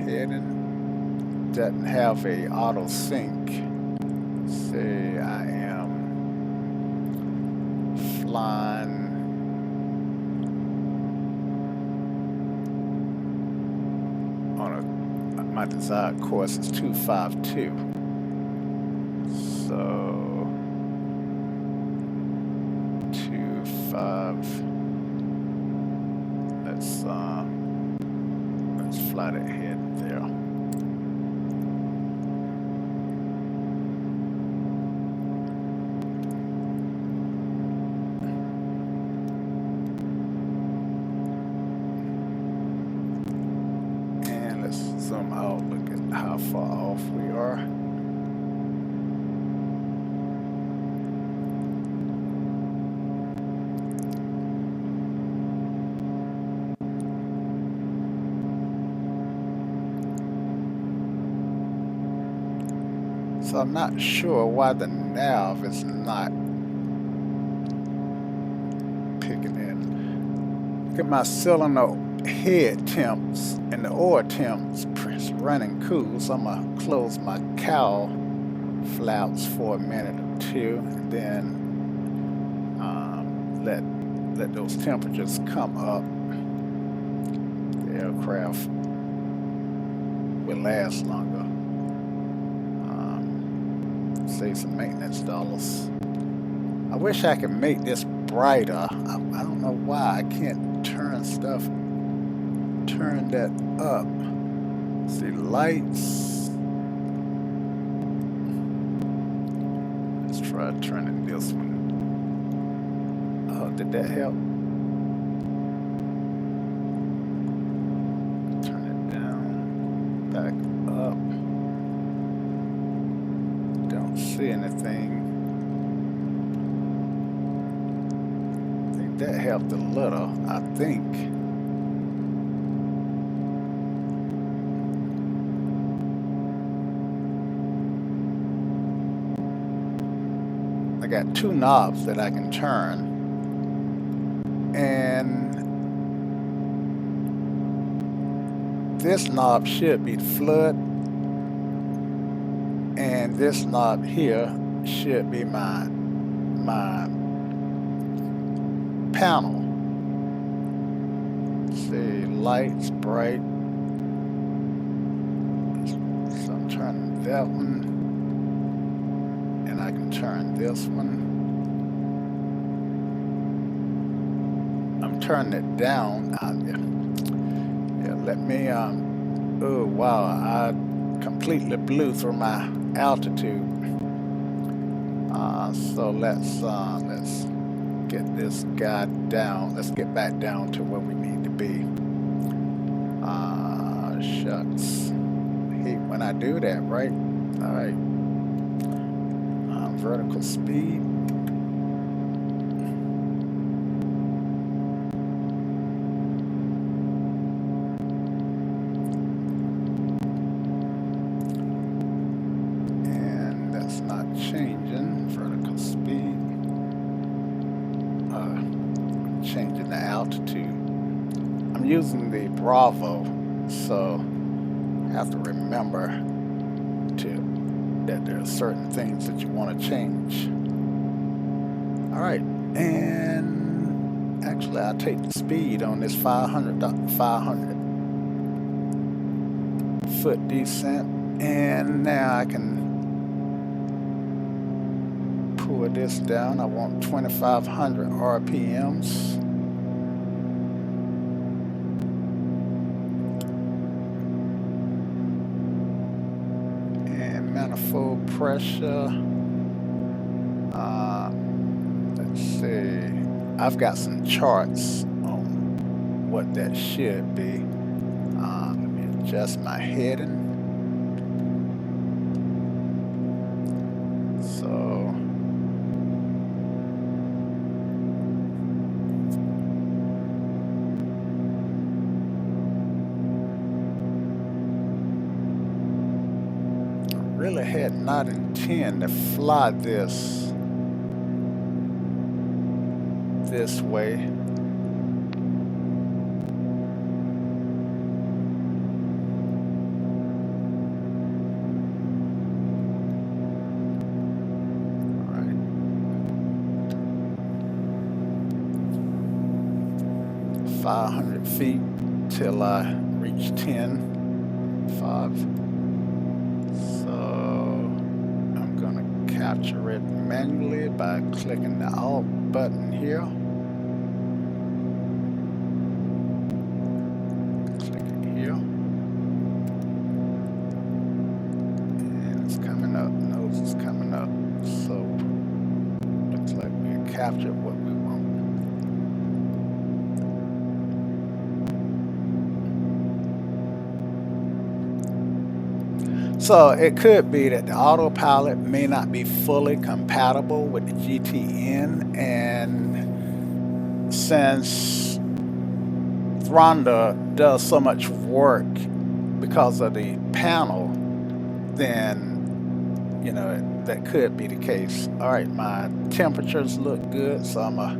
S1: Heading doesn't have a auto sync. Say I am flying on my desired course is 252. So 25. Let's fly that head there. And let's zoom out, look at how far off we are. So I'm not sure why the nav is not picking in. Look at my cylinder head temps and the oil temps running cool. So I'm gonna close my cowl flaps for a minute or two, and then let those temperatures come up. The aircraft will last longer. Save some maintenance dollars. I wish I could make this brighter. I don't know why I can't turn that up. See, lights. Let's try turning this one. Oh, did that help? Turn it down, back up. Don't see anything. I think that helped a little, I think. I got two knobs that I can turn, and this knob should be flood, and this knob here should be my panel. See, lights bright. So I'm turning that one, and I can turn this one. I'm turning it down. Yeah, let me. Oh wow! I completely blew through my altitude. So let's get this guy down. Let's get back down to where we need to be. Shucks. Hate when I do that, right? All right. Vertical speed. And that's not changing. Vertical speed. Changing the altitude. I'm using the Bravo, so I have to remember that there are certain things that you want to change. All right, and actually I'll take the speed on this 500 foot descent, and now I can pull this down. I want 2,500 RPMs. Manifold pressure. Let's see. I've got some charts on what that should be. Let me adjust my heading. So I really had not intended to fly this way. All right. 500 feet till I reach 10. 5. So I'm gonna capture it manually by clicking the Alt button here. Clicking here. And it's coming up. Nose is coming up. So looks like we captured what we want. So it could be that the autopilot may not be fully compatible with the GTN, and since Thranda does so much work because of the panel, then you know that could be the case. All right, my temperatures look good, so I'm gonna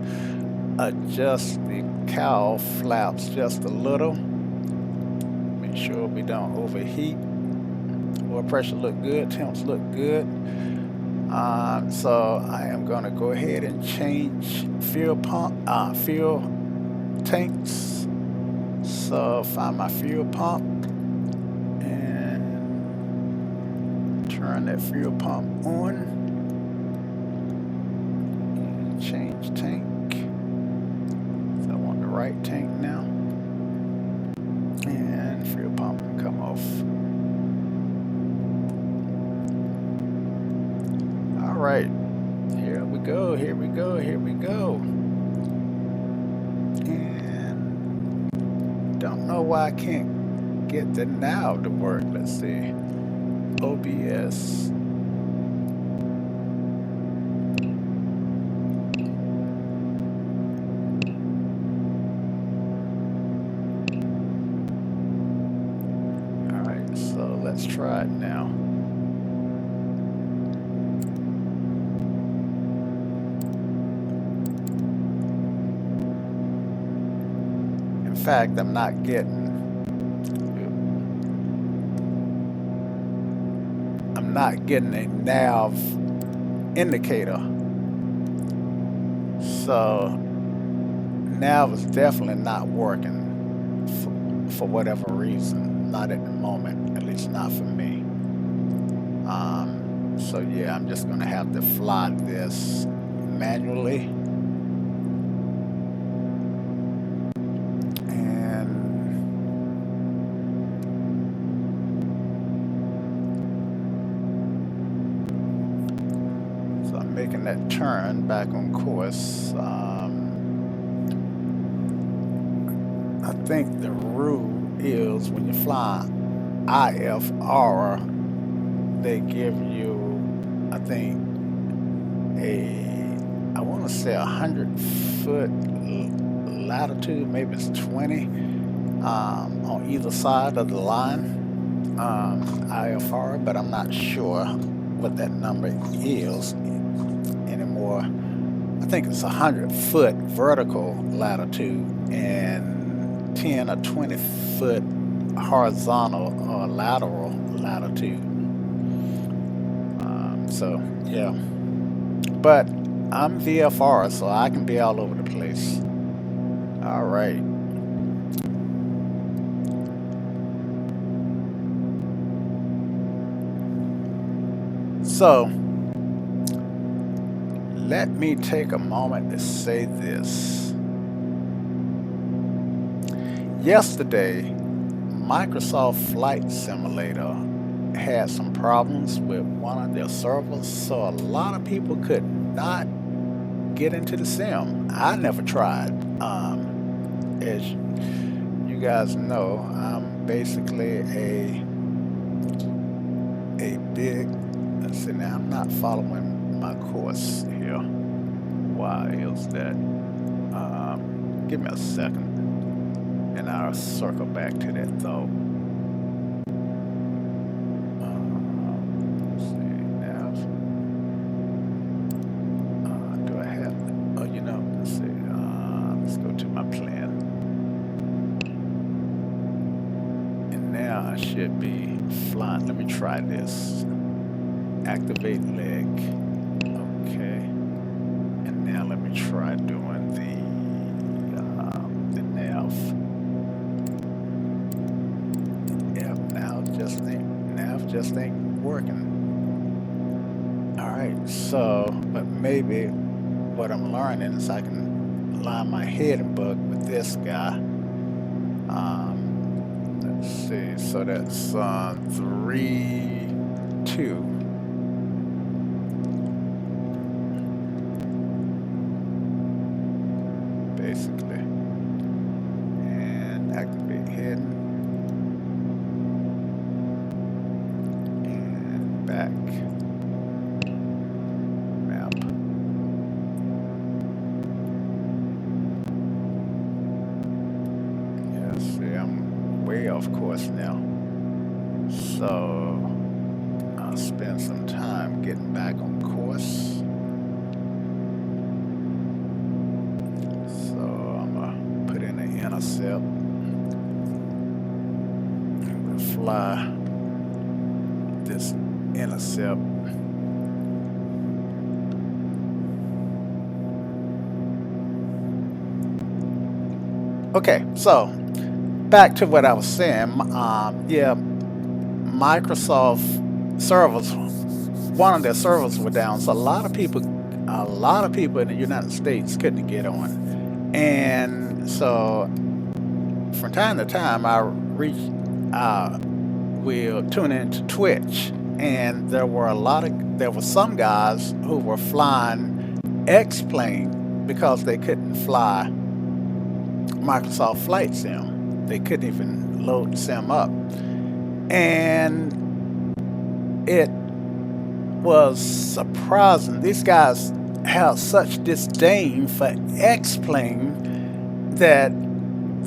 S1: adjust the cowl flaps just a little. Make sure we don't overheat. Oil pressure look good, temps look good. So I am going to go ahead and change fuel tanks. So find my fuel pump and turn that fuel pump on. And change tank. So I want the right tank now. And fuel pump can come off. All right, here we go, here we go, here we go. And don't know why I can't get the nav to work. Let's see. OBS. All right, so let's try it now. In fact, I'm not getting a nav indicator. So nav is definitely not working for whatever reason. Not at the moment, at least not for me. So yeah, I'm just gonna have to fly this manually. Making that turn back on course. I think the rule is when you fly IFR, they give you, I think, I want to say 100-foot latitude, maybe it's 20, on either side of the line, IFR, but I'm not sure what that number is anymore. I think it's 100-foot vertical latitude and 10 or 20-foot horizontal or lateral latitude. So yeah, but I'm VFR, so I can be all over the place. All right. So let me take a moment to say this. Yesterday, Microsoft Flight Simulator had some problems with one of their servers, so a lot of people could not get into the sim. I never tried. As you guys know, I'm basically a big. Let's see now. I'm not following my course here. Why is that? Give me a second, and I'll circle back to that though. Let's see now. Do I have? Oh, you know. Let's see. Let's go to my plan, and now I should be flying. Let me try this. Activate leg. Okay. And now let me try doing the nav. Yeah, nav just ain't working. All right, so but maybe what I'm learning is I can line my head bug with this guy. Let's see, so that's 3, 2. Basically, and activate heading and back map. Yeah, see, I'm way off course now, so I'll spend some time getting back on course. Intercept. We'll fly this intercept. Okay, so back to what I was saying. Yeah, Microsoft servers, one of their servers were down, so a lot of people in the United States couldn't get on, and so from time to time, will tune into Twitch, and there were some guys who were flying X-Plane because they couldn't fly Microsoft Flight Sim. They couldn't even load the sim up, and it was surprising. These guys have such disdain for X-Plane that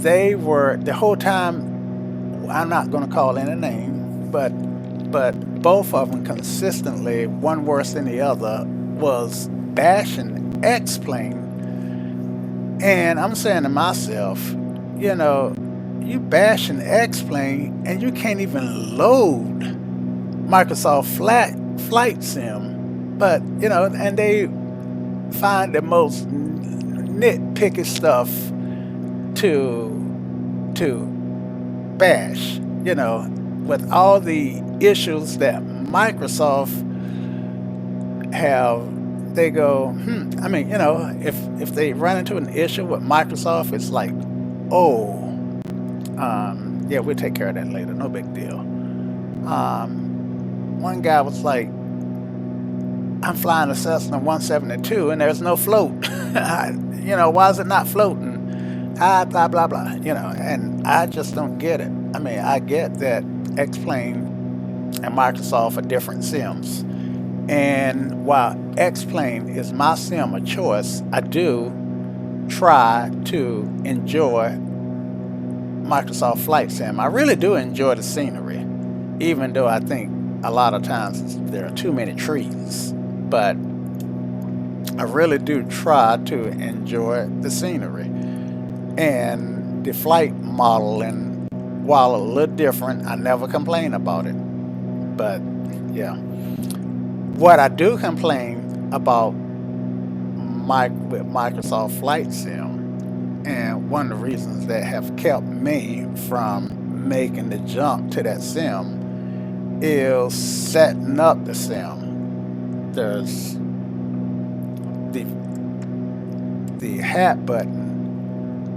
S1: they were the whole time. I'm not going to call any name, but both of them consistently, one worse than the other, was bashing X-Plane. And I'm saying to myself, you know, you bashing X-Plane and you can't even load Microsoft Flight Sim, but you know, and they find the most nitpicky stuff to bash, you know, with all the issues that Microsoft have. They go, I mean, you know, if they run into an issue with Microsoft, it's like, oh, yeah, we'll take care of that later, no big deal. One guy was like, I'm flying a Cessna 172 and there's no float. You know, why is it not floating? Blah, blah, blah, you know, and I just don't get it. I mean, I get that X-Plane and Microsoft are different sims. And while X-Plane is my sim of choice, I do try to enjoy Microsoft Flight Sim. I really do enjoy the scenery, even though I think a lot of times there are too many trees. But I really do try to enjoy the scenery. And the flight modeling, while a little different, I never complain about it. But yeah, what I do complain about with Microsoft Flight Sim, and one of the reasons that have kept me from making the jump to that sim, is setting up the sim. There's the hat button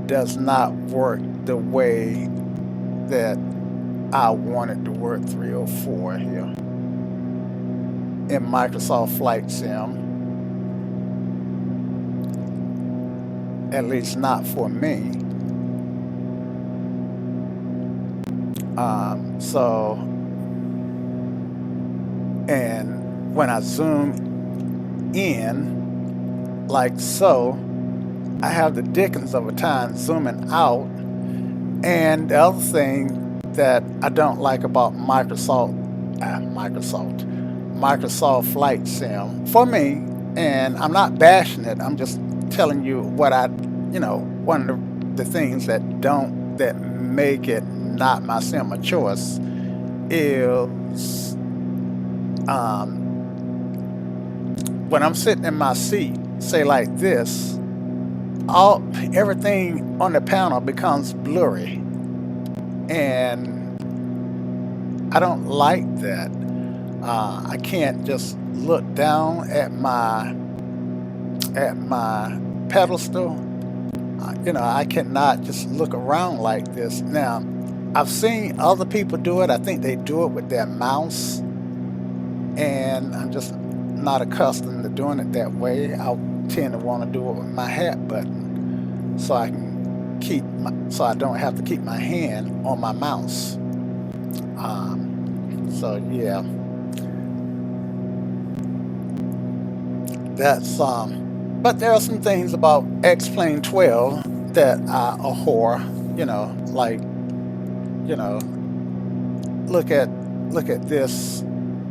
S1: does not work the way that I want it to work 304 here in Microsoft Flight Sim. at least not for me. So, and when I zoom in, like so, I have the dickens of a time zooming out. And the other thing that I don't like about Microsoft Flight Sim for me, and I'm not bashing it. I'm just telling you what one of the things that make it not my sim of choice is when I'm sitting in my seat, say like this, all everything on the panel becomes blurry, and I don't like that. I can't just look down at my pedestal. I cannot just look around like this. Now, I've seen other people do it. I think they do it with their mouse, and I'm just not accustomed to doing it that way. I tend to want to do it with my hat button, so I don't have to keep my hand on my mouse. So yeah, that's but there are some things about X-Plane 12 that I abhor. Like you know, look at this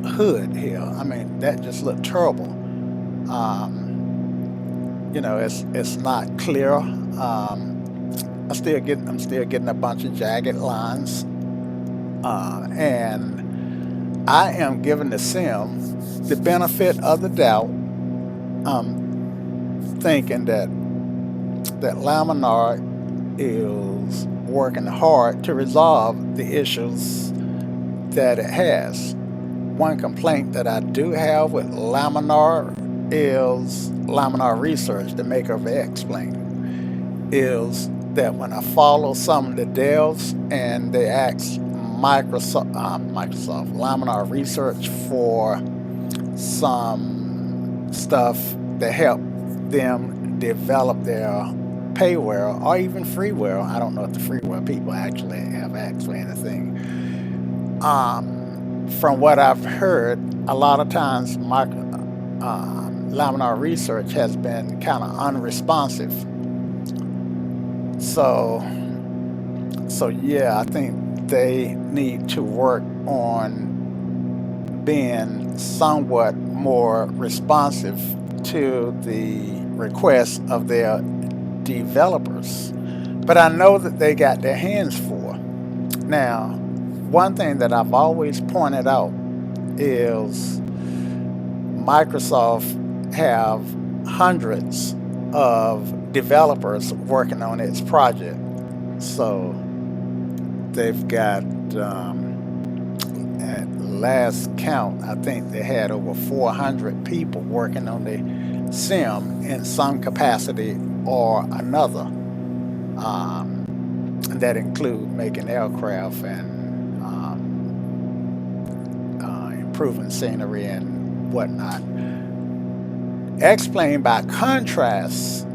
S1: hood here. I mean, that just looked terrible. It's not clear. I'm still getting a bunch of jagged lines, and I am giving the sim the benefit of the doubt. Thinking that Laminar is working hard to resolve the issues that it has. One complaint that I do have with Laminar is Laminar Research, the maker of X-Plane, is that when I follow some of the devs and they ask Microsoft Laminar Research for some stuff to help them develop their payware or even freeware. I don't know if the freeware people actually have actually anything. From what I've heard, a lot of times Laminar Research has been kind of unresponsive. So, yeah, I think they need to work on being somewhat more responsive to the requests of their developers. But I know that they got their hands full. Now, one thing that I've always pointed out is Microsoft have hundreds of developers working on its project. So they've got, at last count, I think they had over 400 people working on the sim in some capacity or another. And that include making aircraft and improving scenery and whatnot. X-Plane, by contrast,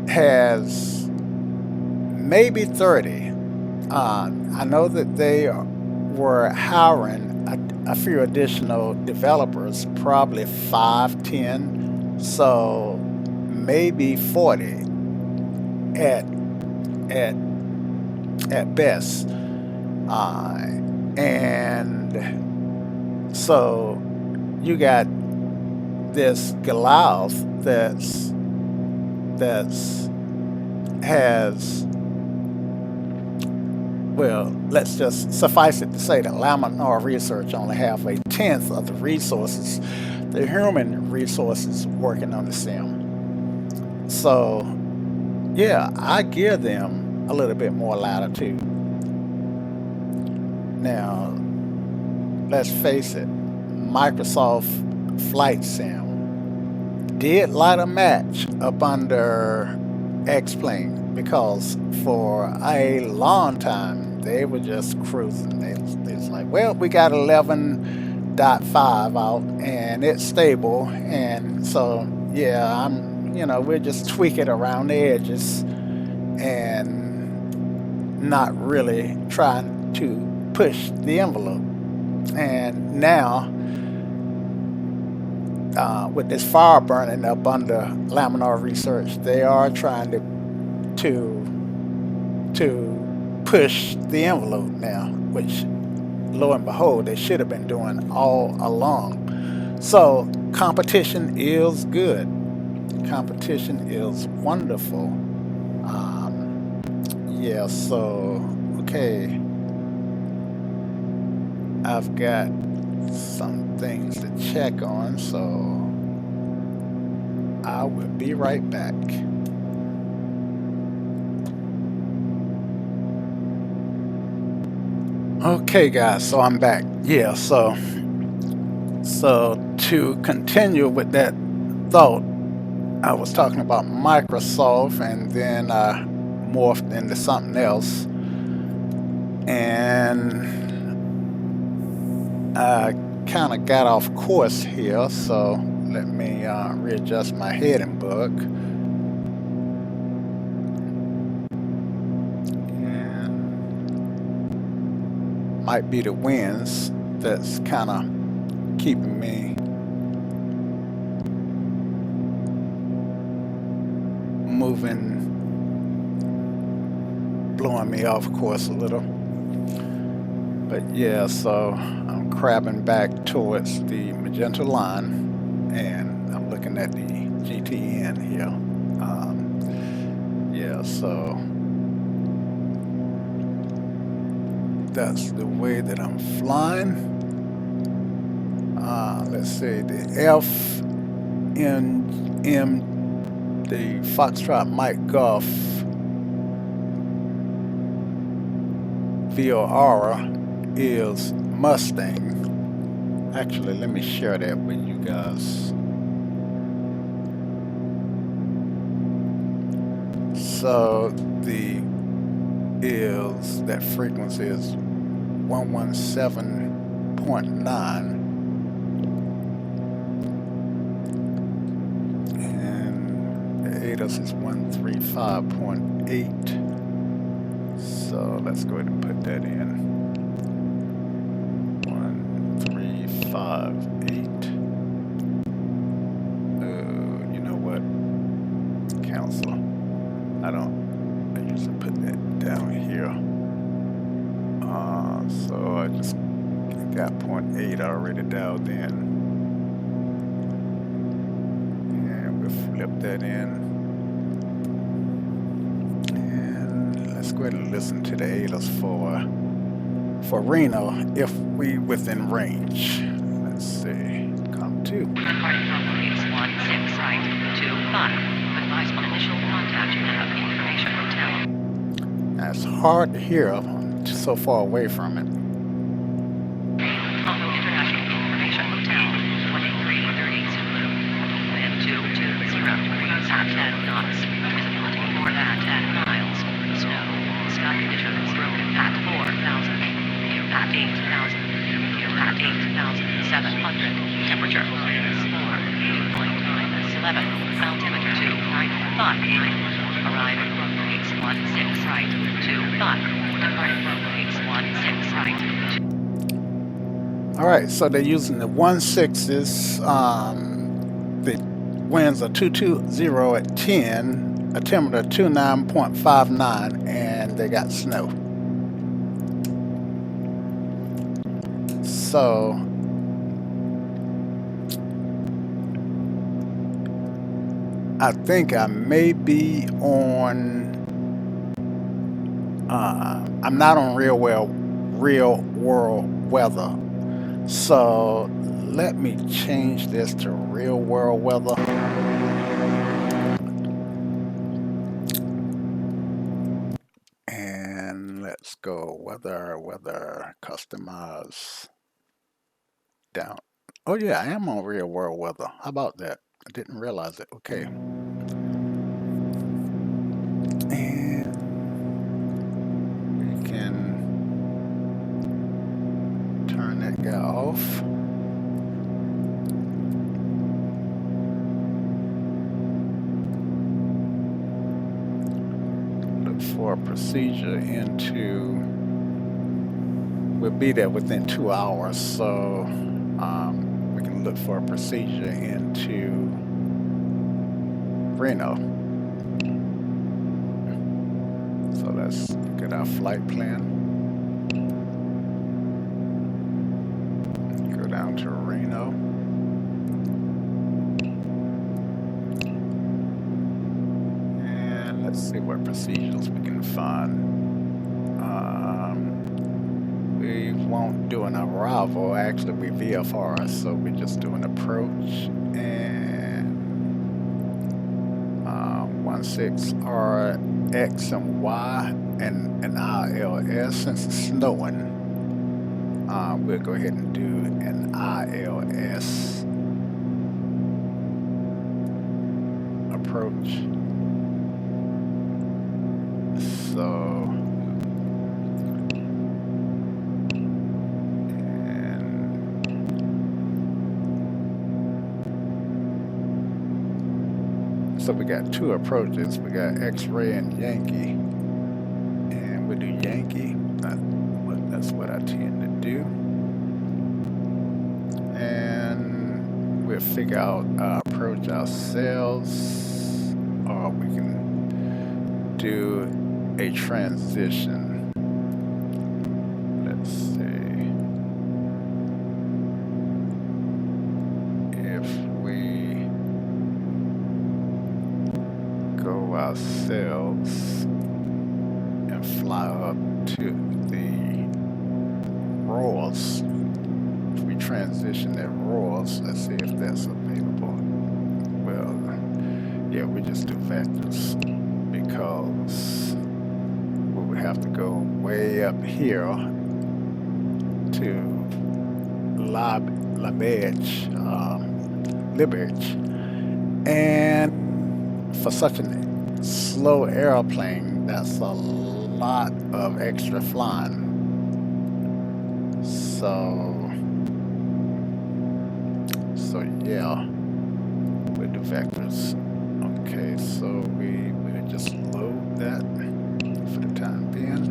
S1: has maybe 30. I know that they were hiring a few additional developers, probably 5, 10, so maybe 40 at at at best. And so you got this Goliath that's has well, let's just suffice it to say that Laminar Research only have a tenth of the resources, the human resources working on the sim. So yeah, I give them a little bit more latitude. Now, let's face it, Microsoft Flight Sim did light a match up under X-Plane because for a long time they were just cruising. They was like, well, we got 11.5 out and it's stable, and so yeah, I'm you know, we'll just tweak it around the edges and not really trying to push the envelope. And now, with this fire burning up under Laminar Research, they are trying to push the envelope now, which lo and behold, they should have been doing all along. So competition is good. Competition is wonderful. Yeah, so okay, I've got some things to check on, so I will be right back. Okay, guys, so I'm back. Yeah, so to continue with that thought, I was talking about Microsoft, and then I morphed into something else, and I kind of got off course here. So let me readjust my heading book, and might be the winds that's kind of keeping me moving, blowing me off course a little. But yeah, so I'm crabbing back towards the magenta line, and I'm looking at the GTN here. Yeah, so that's the way that I'm flying. Let's see, the FNM, the Foxtrot Mike Golf VOR is Mustang. Actually, let me share that with you guys. So that frequency is 117.9, and the ADAS is 135.8. So let's go ahead and put that in. 135.8. You know what? Cancel. I usually put that down here. So I just got 0.8 already dialed in. And we'll flip that in. And let's go ahead and listen to the ADAS for Reno if we within range. Let's see. Come to.
S3: Departing from 16 right, 25. Advise on initial contact. You have information hotel.
S1: That's hard to hear. I'm so far away from it.
S3: Congo International Information Hotel. 2330 Zulu. Wind 220 degrees at 10 knots. Visibility more than 10 miles. Snow. Sky conditions broken at 4,000. Here at 8,000. Here at 8,700. Temperature minus 4. Dew point minus 11. Altimeter 2959. Arriving from 816 right. 25. Departing from 816 right.
S1: All right, so they're using the 1.6s. The winds are 220 at 10, altimeter 29.59, and they got snow. So I think I may be on. I'm not on real world weather. So let me change this to real world weather. And let's go weather, customize down. Oh yeah, I am on real world weather. How about that? I didn't realize it. Okay. And we can turn that guy off. for a procedure into, we'll be there within 2 hours, so we can look for a procedure into Reno. So let's look at our flight plan. Go down to Reno. And let's see what procedures we can find. We won't do an arrival. Actually, we VFR, so we just do an approach. And 16R X and Y and an ILS. Since it's snowing, we'll go ahead and do an ILS approach. So, so we got two approaches. We got X-ray and Yankee, and we do Yankee. That's what I tend to do, and we'll figure out our approach ourselves, or we can do a transition. Let's see if we go ourselves and fly up to the Royals. If we transition at Royals, let's see if that's available. Well, yeah, we just do vectors because we would have to go way up here to Liberty, and for such a slow airplane, that's a lot of extra flying. So yeah, we do vectors. Okay, so we'll just load that for the time being.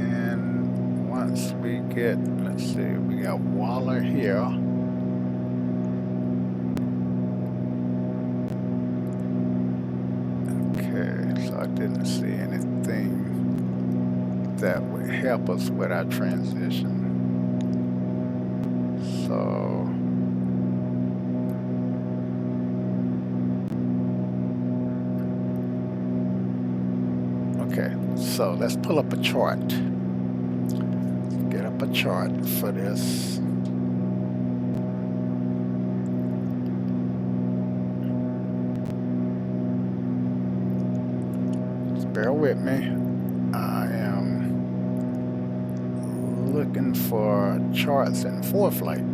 S1: And once we get, let's see, we got Waller here. Okay, so I didn't see anything that would help us with our transition. So, okay, so let's pull up a chart. Get up a chart for this. Just bear with me. I am looking for charts in ForeFlight.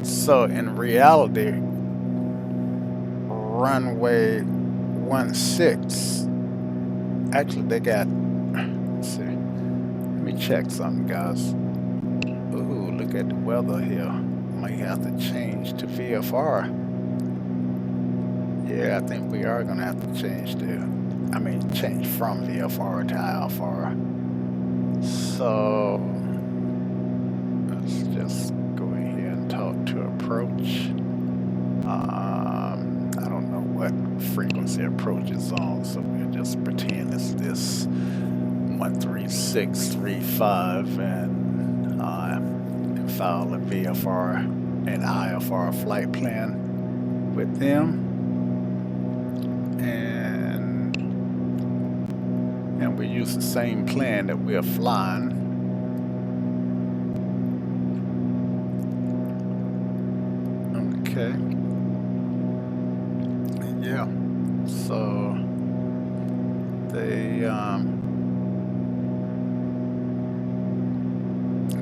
S1: So in reality, runway 16, actually they got, let's see, let me check something, guys. Ooh, look at the weather here. Might have to change to VFR. Yeah, I think we are gonna have to change change from VFR to IFR. So let's just talk to approach. I don't know what frequency approach is on, so we'll just pretend it's this 13635 and file a VFR and IFR flight plan with them, and we use the same plan that we're flying. Okay. Yeah. So they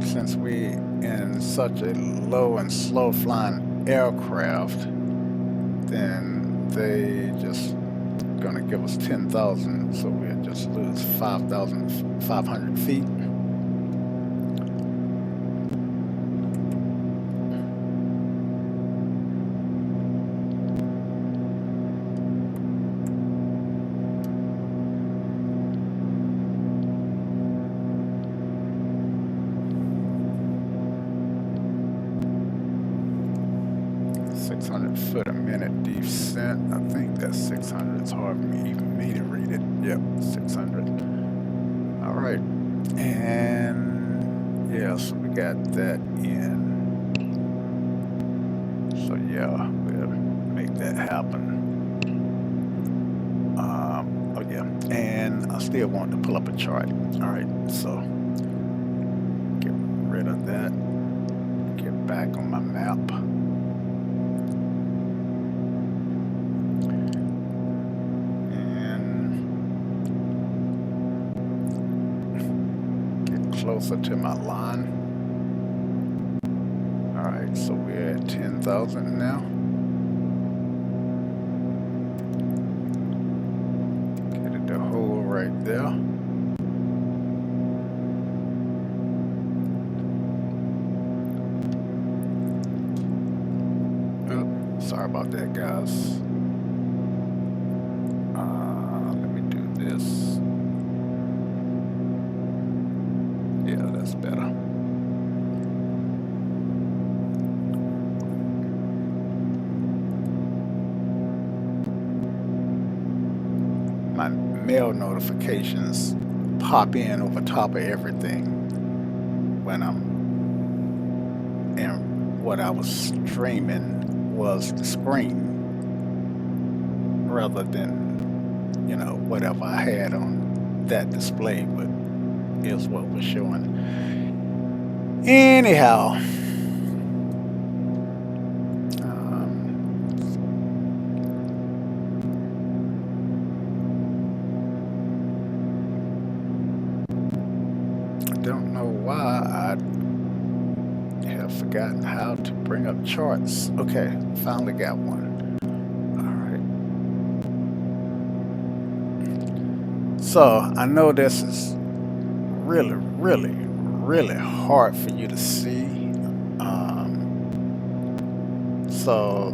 S1: since we in such a low and slow flying aircraft, then they just gonna give us 10,000 So we'll just lose 5,500 feet. Foot a minute descent. I think that's 600. It's hard for me to read it. Yep, 600. All right, and yeah, so we got that in. So yeah, we'll make that happen. Oh yeah, and I still want to pull up a chart. All right, so get rid of that. Get back on my map. Closer to my line. All right, so we're at 10,000 now. Get it to hold right there. Oh, sorry about that, guys. Let me do this. Yeah, that's better. My mail notifications pop in over top of everything when I'm and what I was streaming was the screen rather than, you know, whatever I had on that display, but is what was showing. Anyhow, I don't know why I have forgotten how to bring up charts. Okay, finally got one. All right. So I know this is really hard for you to see. So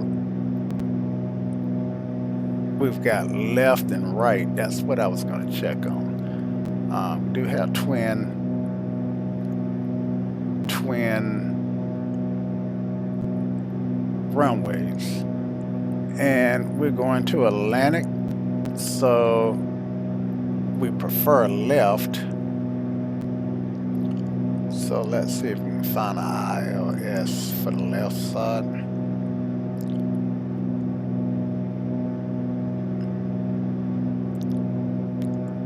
S1: we've got left and right. That's what I was going to check on. We do have twin runways, and we're going to Atlantic, so we prefer left. So let's see if we can find an ILS for the left side.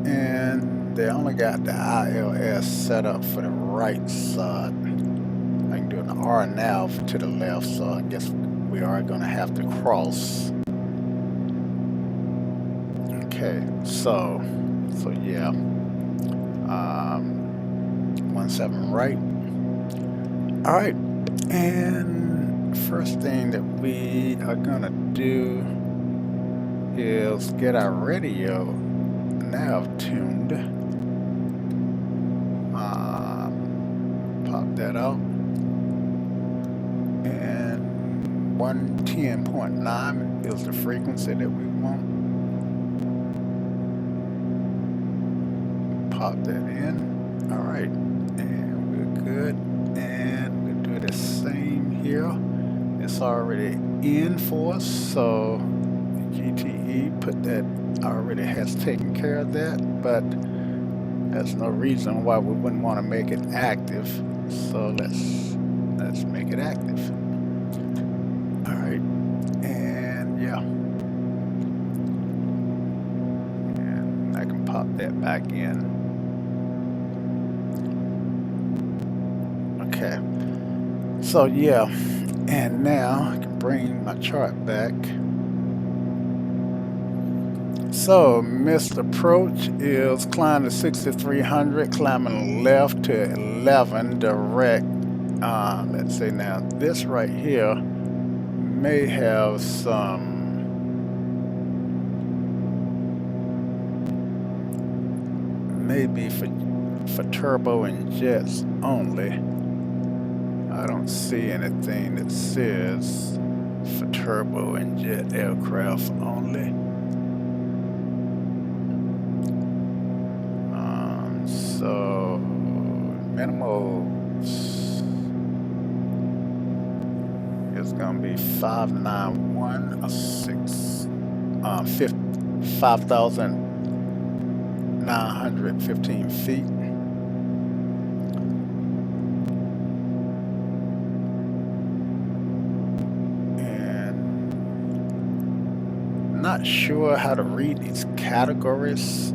S1: And they only got the ILS set up for the right side. I can do an RNAV to the left, so I guess we are going to have to cross. Okay, so yeah. 17 right. All right, and first thing that we are gonna do is get our radio nav tuned. Pop that out, and 110.9 is the frequency that we want. Pop that in. All right, and we're good. And we'll do the same here. It's already in for us, so GTE put that already has taken care of that, but there's no reason why we wouldn't want to make it active. So let's make it active. All right, and yeah, and I can pop that back in. Okay, so yeah, and now I can bring my chart back. So missed approach is climb to 6,300, climbing left to 11 direct. Let's say now this right here may have some may be for turbo and jets only. I don't see anything that says for turbo and jet aircraft only. So minimal is going to be 591 or 5,915 feet. And not sure how to read these categories.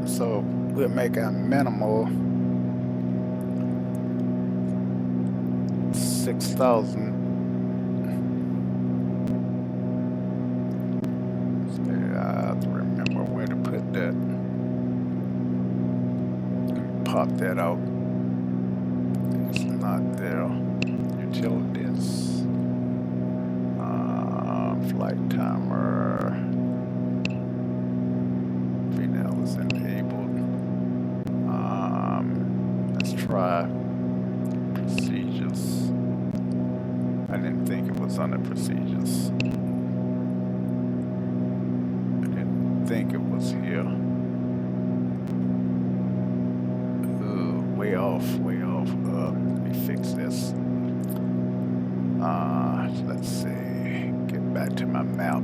S1: So we'll make a minimal 6,000. I have to remember where to put that. Pop that out. It's not there. Utilities. Flight timer. VNL is enabled. Let's try procedures. I didn't think it was under procedures. I didn't think it was here. Ooh, way off, way off. Let me fix this. Let's see. Get back to my map.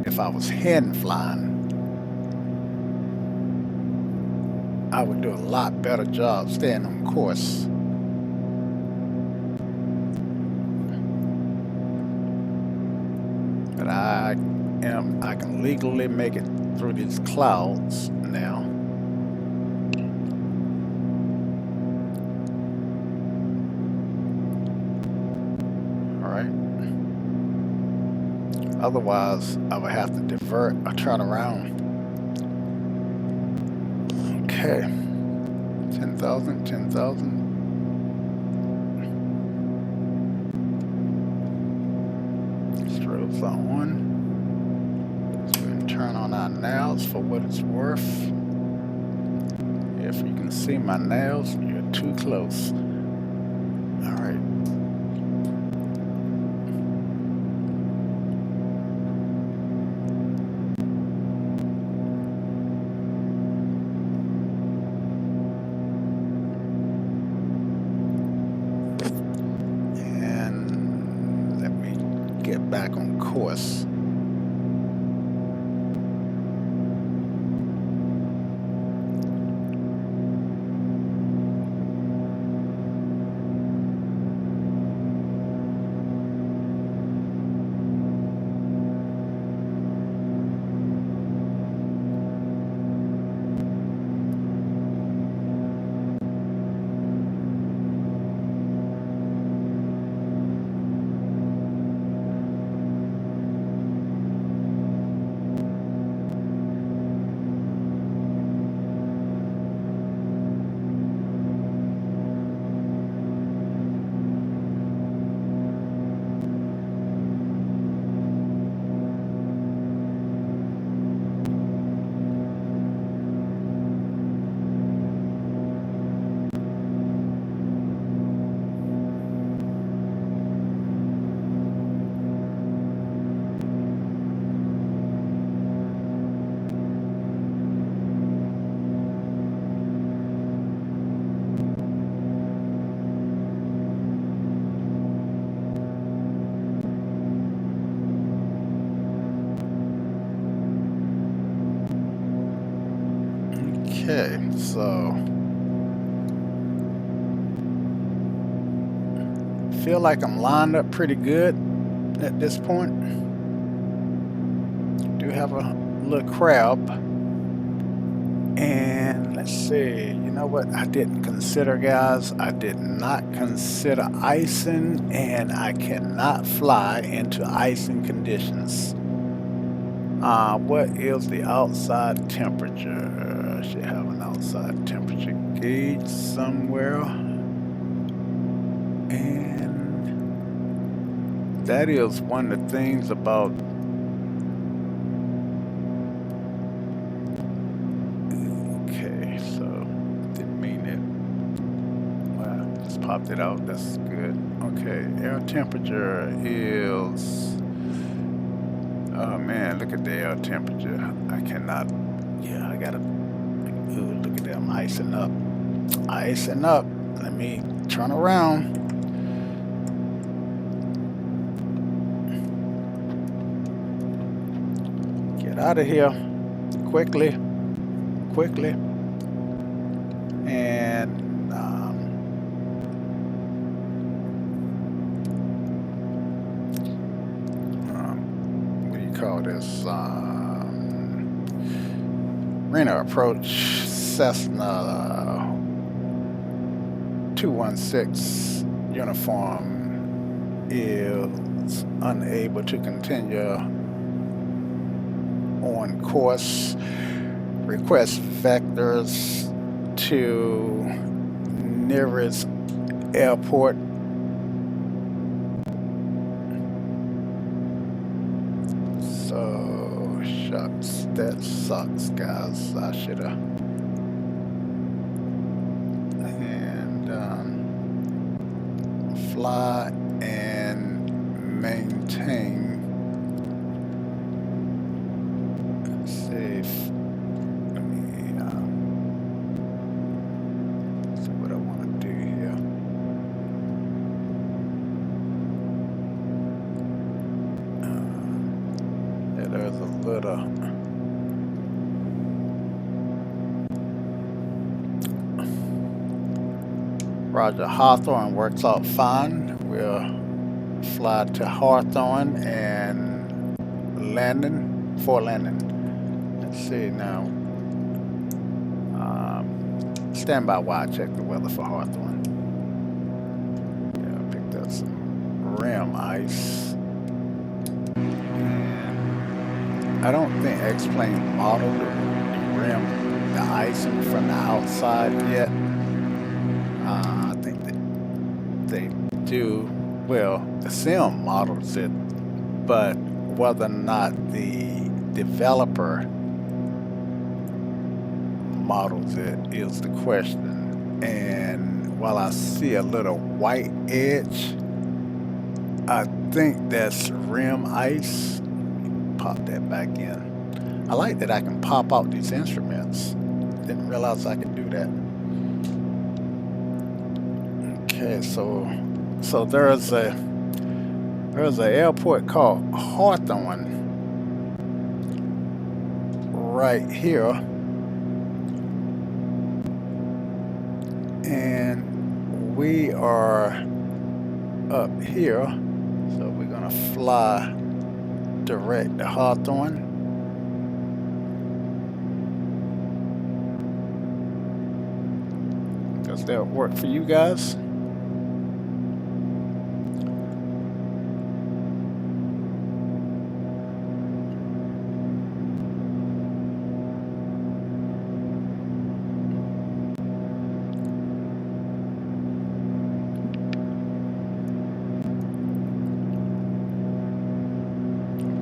S1: If I was hand flying, I would do a lot better job staying on course. But I can legally make it through these clouds now. All right. Otherwise, I would have to divert or turn around. Okay. 10,000, 10,000. Strobes on. So we can turn on our nails for what it's worth. If you can see my nails, you're too close. All right. Back on course. Okay, so feel like I'm lined up pretty good at this point. Do have a little crab, and let's see. You know what? I didn't consider, guys. I did not consider icing, and I cannot fly into icing conditions. What is the outside temperature? I should have an outside temperature gauge somewhere. And that is one of the things about okay, so didn't mean it. Well, just popped it out. That's good. Okay, air temperature is oh man, look at the air temperature. I cannot yeah, I gotta ooh, look at that. I'm icing up. Icing up. Let me turn around. Get out of here quickly, quickly. And what do you call this? Reno approach Cessna 216 uniform is unable to continue on course. Request vectors to nearest airport. So shucks, that sucks, guys. I should have. And fly and maintain. Safe. Let me see what I want to do here. Yeah, there's a little. Roger, Hawthorne works out fine. We'll fly to Hawthorne and landing for landing. Let's see now. Stand by while I check the weather for Hawthorne. Yeah, I picked up some rim ice. And I don't think X-Plane modeled the rim, the icing from the outside yet. I think that they do. Well, the sim models it, but whether or not the developer models it is the question. And while I see a little white edge, I think that's rim ice. Pop that back in. I like that I can pop out these instruments. Didn't realize I could do that. Okay, so there's an airport called Hawthorne right here, and we are up here, so we're gonna fly direct to Hawthorne. Does that work for you guys?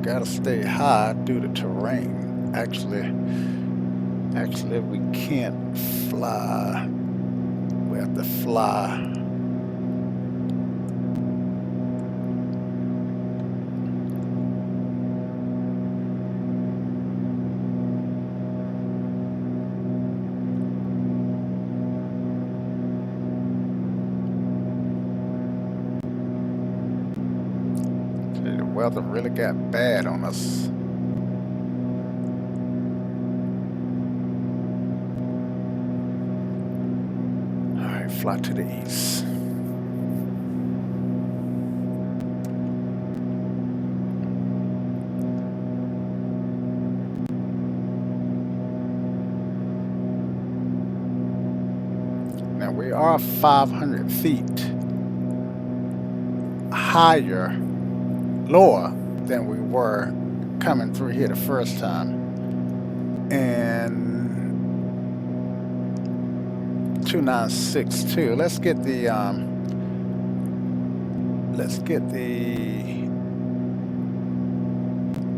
S1: Gotta stay high due to terrain. Actually, we can't fly. We have to fly. The weather really got bad on us. All right, fly to the east. Now we are 500 feet higher, lower than we were coming through here the first time. And 2962. Let's get the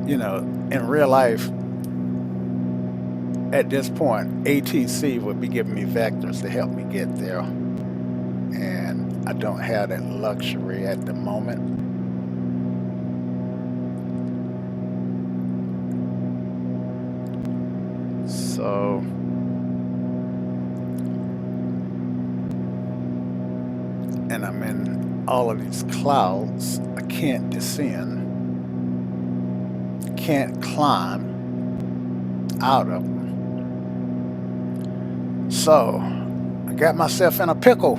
S1: in real life at this point, ATC would be giving me vectors to help me get there. And I don't have that luxury at the moment. So and I'm in all of these clouds. I can't descend, can't climb out of them. So I got myself in a pickle.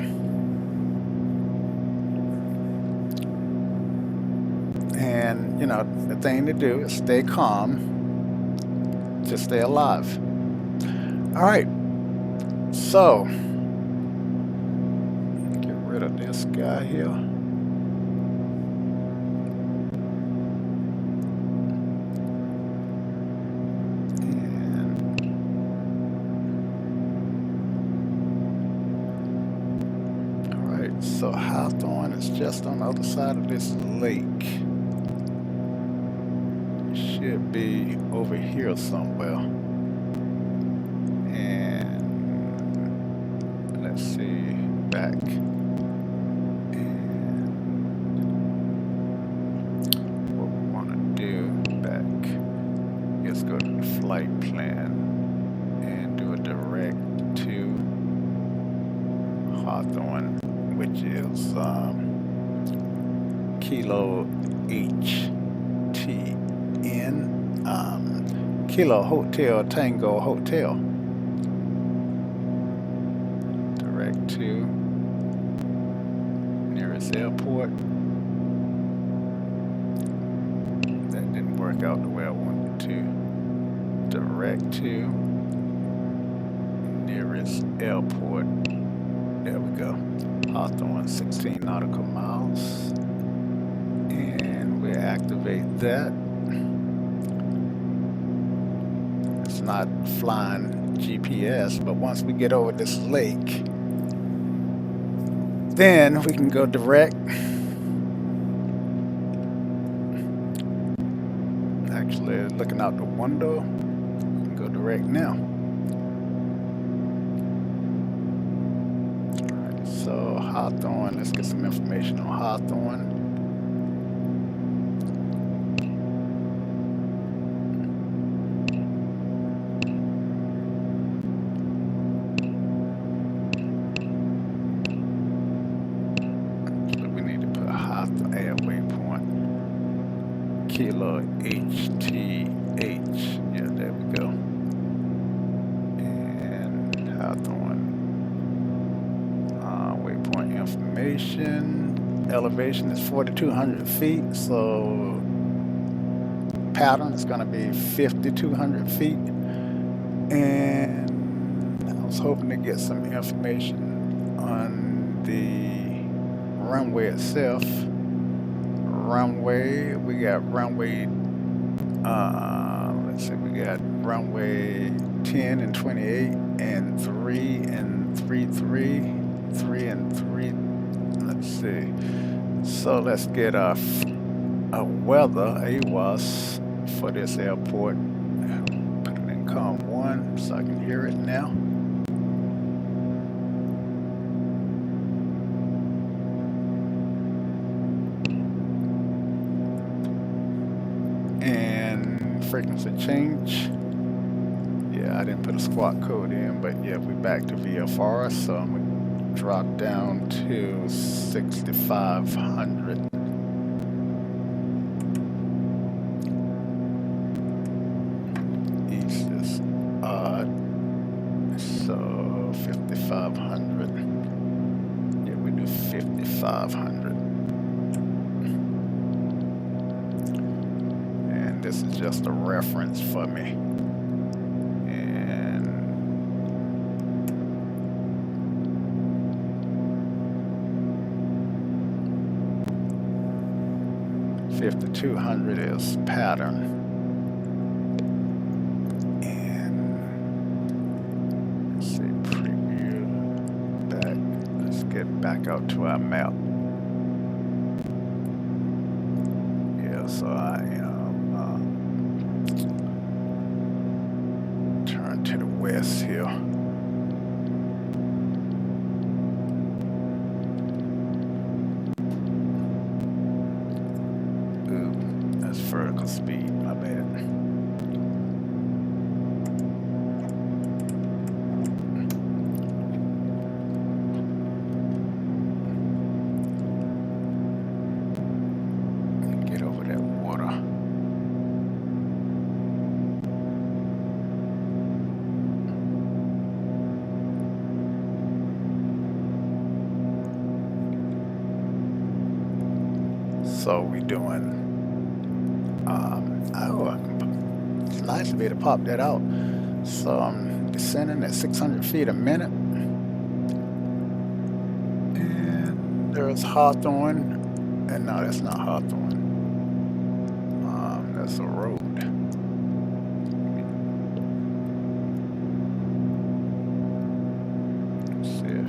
S1: And the thing to do is stay calm, just stay alive. All right, so get rid of this guy here. So Hawthorne is just on the other side of this lake. Should be over here somewhere. And let's see, back. And what we want to do back is go to the flight plan and do a direct to Hawthorne, which is Kilo HTN, Kilo Hotel Tango Hotel. Direct to nearest airport. That didn't work out the way I wanted to. Direct to nearest airport. There we go. Hawthorne, 16 nautical miles. And we activate that. It's not flying GPS, but once we get over this lake, then we can go direct. Actually, looking out the window, we can go direct now. So Hawthorne, let's get some information on Hawthorne. So we need to put Hawthorne air waypoint. Kilo HTH. Yeah, there we go. And Hawthorne. Waypoint information. Elevation is 4,200 feet, so pattern is going to be 5,200 feet. And I was hoping to get some information on the runway itself. Runway, we got runway, let's see, we got runway 10 and 28 and 3 and 33. 3 and 3. Let's see. So let's get a weather AWAS for this airport. Put it in COM 1 so I can hear it now. And frequency change. Yeah, I didn't put a squawk code in, but yeah, we're back to VFR, so I'm gonna drop down to 6,500. East is odd, so 5,500. Yeah, we do 5,500. And this is just a reference for me. 5,200 is pattern. get back out to our map. Yeah, so I am turn to the west here. Ooh, that's vertical speed, my bad. Get over that water. So we doing, it's nice to be able to pop that out. So I'm descending at 600 feet a minute. And there's Hawthorne. And no, that's not Hawthorne. That's a road. Let's see.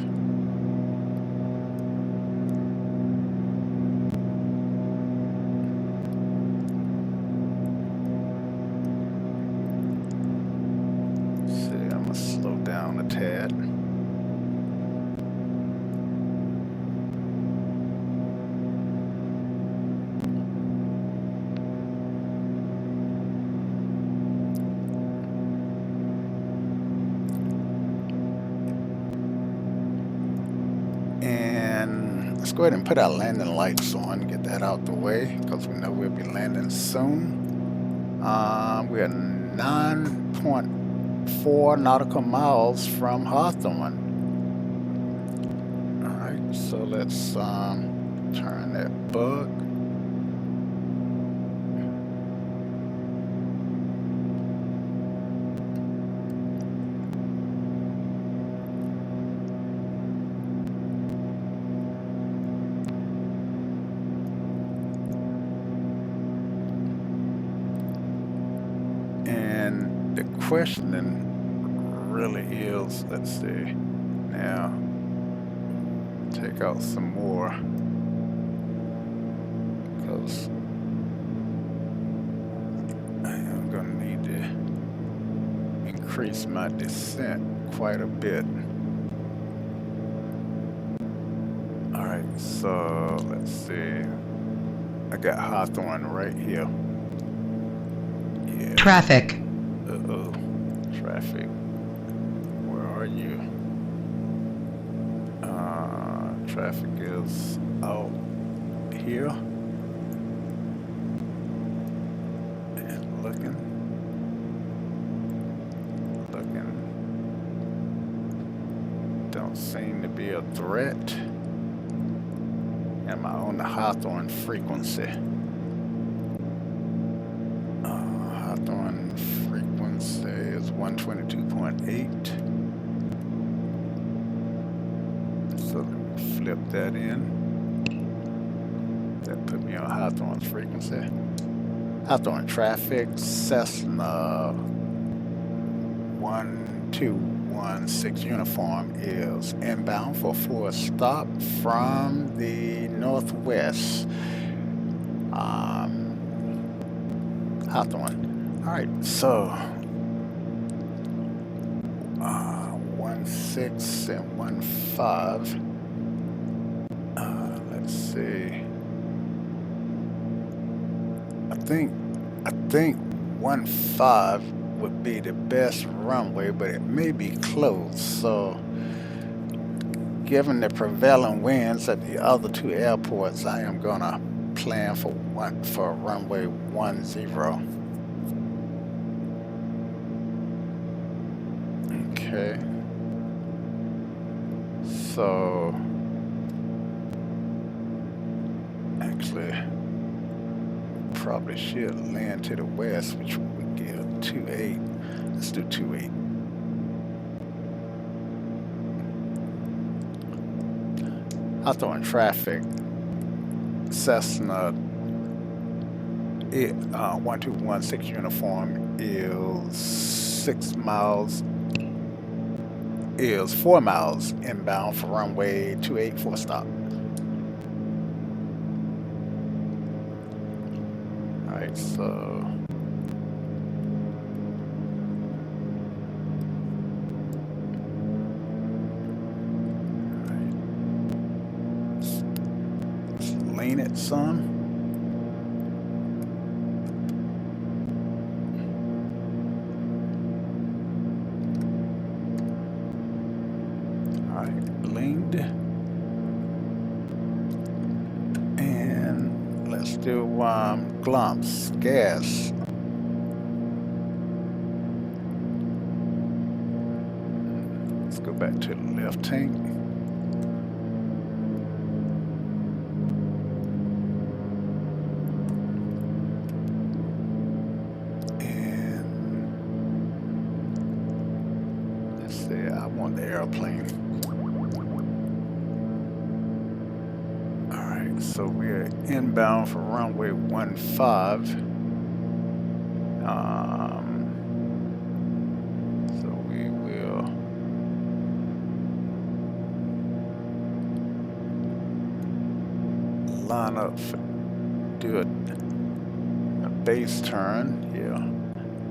S1: I'm gonna slow down a tad. And let's go ahead and put our landing lights on, get that out the way, because we know we'll be landing soon. We're 9.4 nautical miles from Hawthorne. All right, so let's turn that bug. And the questioning really is, let's see, now take out some more, because I am going to need to increase my descent quite a bit. All right, so let's see, I got Hawthorne right here. Yeah.
S4: Traffic.
S1: Uh-oh, traffic. Where are you? Traffic is out here. And looking. Don't seem to be a threat. Am I on the Hawthorne frequency? Hawthorne frequency is 122.8. So let me flip that in. That put me on Hawthorne's frequency. Hawthorne traffic, Cessna 1216 uniform is inbound for full stop from the northwest. Hawthorne. All right, so 16 and 15. Let's see. I think 15 would be the best runway, but it may be close. So, given the prevailing winds at the other two airports, I am gonna plan for runway 10. Okay. So actually probably should land to the west, which would give 28. Let's do 28. Hawthorne traffic, Cessna 1216 uniform is 6 miles is 4 miles inbound for runway 28 for stop. Alright, so let's lean it some. Leaned, and let's do glumps, gas. Let's go back to the left tank. And let's see, I want the airplane. So we're inbound for runway 15. So we will line up for do a base turn here.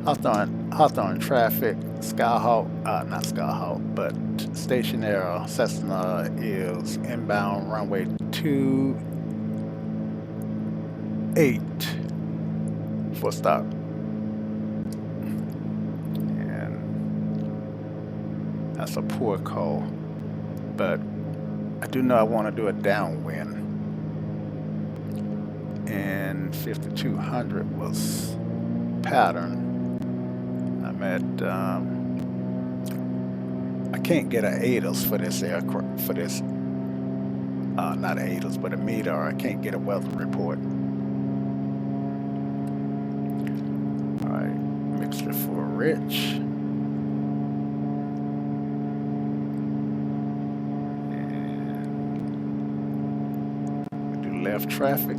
S1: Hawthorne traffic, Skyhawk, not Skyhawk, but Stationair Cessna is inbound runway 28 for stop. And that's a poor call, but I do know I want to do a downwind. And 5200 was pattern. I'm at I can't get an ATIS for this aircraft, for this not ATIS but a meter. I can't get a weather report. Alright, mixture for rich. And we do left traffic.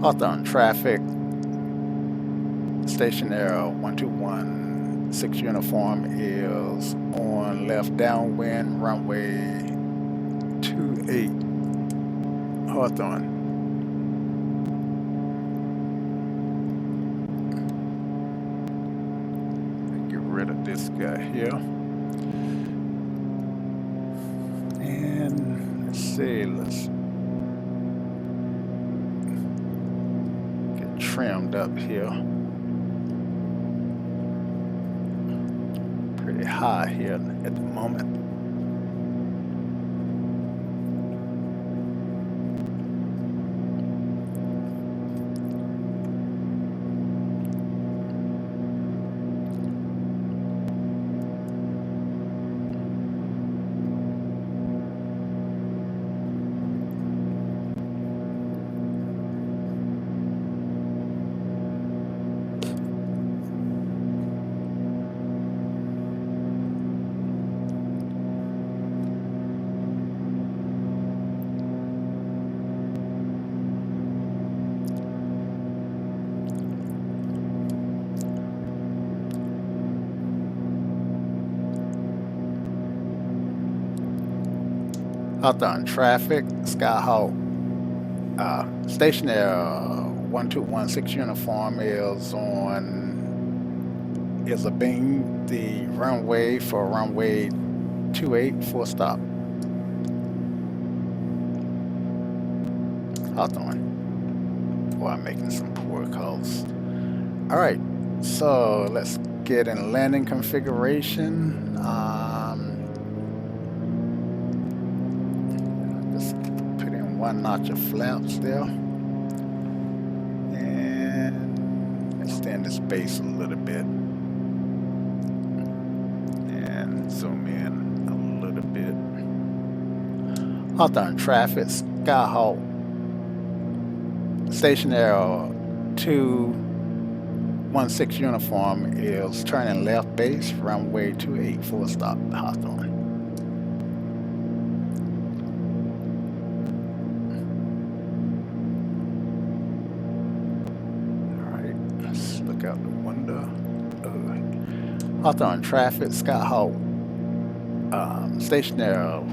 S1: Hawthorne traffic, Stationair 121 6 uniform is on left downwind runway 28 Hawthorne. Get rid of this guy here. And let's see, let's trimmed up here. Pretty high here at the moment. Hawthorne traffic, Skyhawk, Stationair 1216 uniform is a being the runway for runway 28 for stop. Hawthorne. Boy, I'm making some poor calls. All right, so let's get in landing configuration. Just put in 1 notch of flaps there. And extend this base a little bit. And zoom in a little bit. Hawthorne traffic, Skyhawk, Stationair 2 16 uniform is turning left base, runway 28, full stop, Hawthorne. Alright, let's look out the window. Hawthorne traffic, Skyhawk, Stationair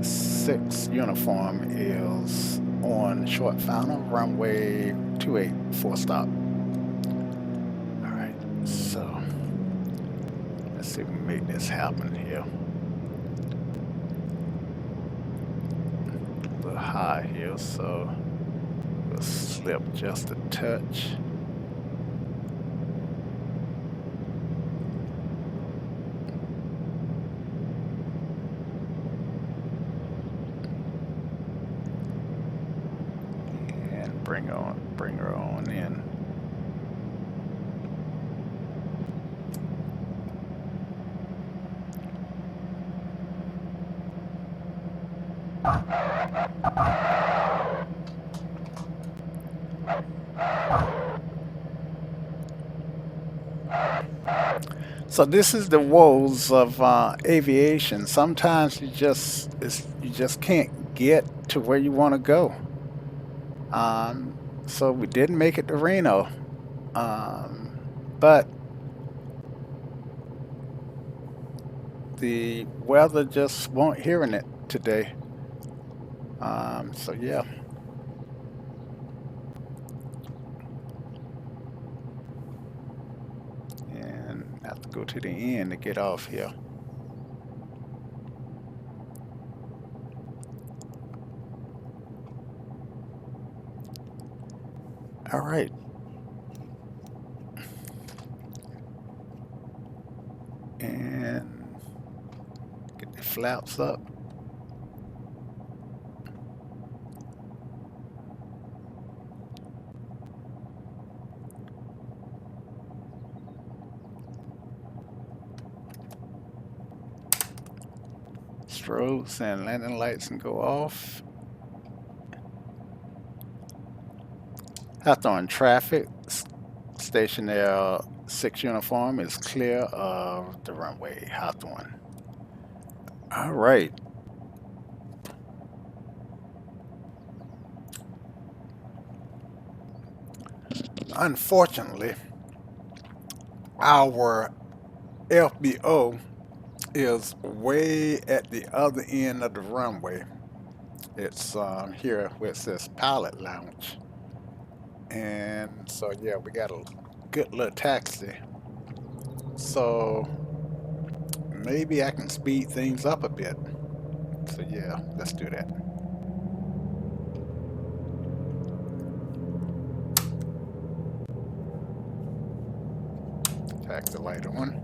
S1: 6 uniform is on short final, runway 28, full stop. Alright, so let's see if we can make this happen here. A little high here, so we'll slip just a touch. And bring her on in. So this is the woes of aviation. Sometimes you just can't get to where you want to go. So we didn't make it to Reno, but the weather just won't hearing it today. So yeah. And I have to go to the end to get off here. All right. And get the flaps up. Strobes and landing lights can go off. Hawthorne traffic, Stationair 6 uniform is clear of the runway, Hawthorne. All right. Unfortunately, our FBO is way at the other end of the runway. It's here where it says pilot lounge. And so yeah, we got a good little taxi. So maybe I can speed things up a bit. So yeah, let's do that. Taxi light on.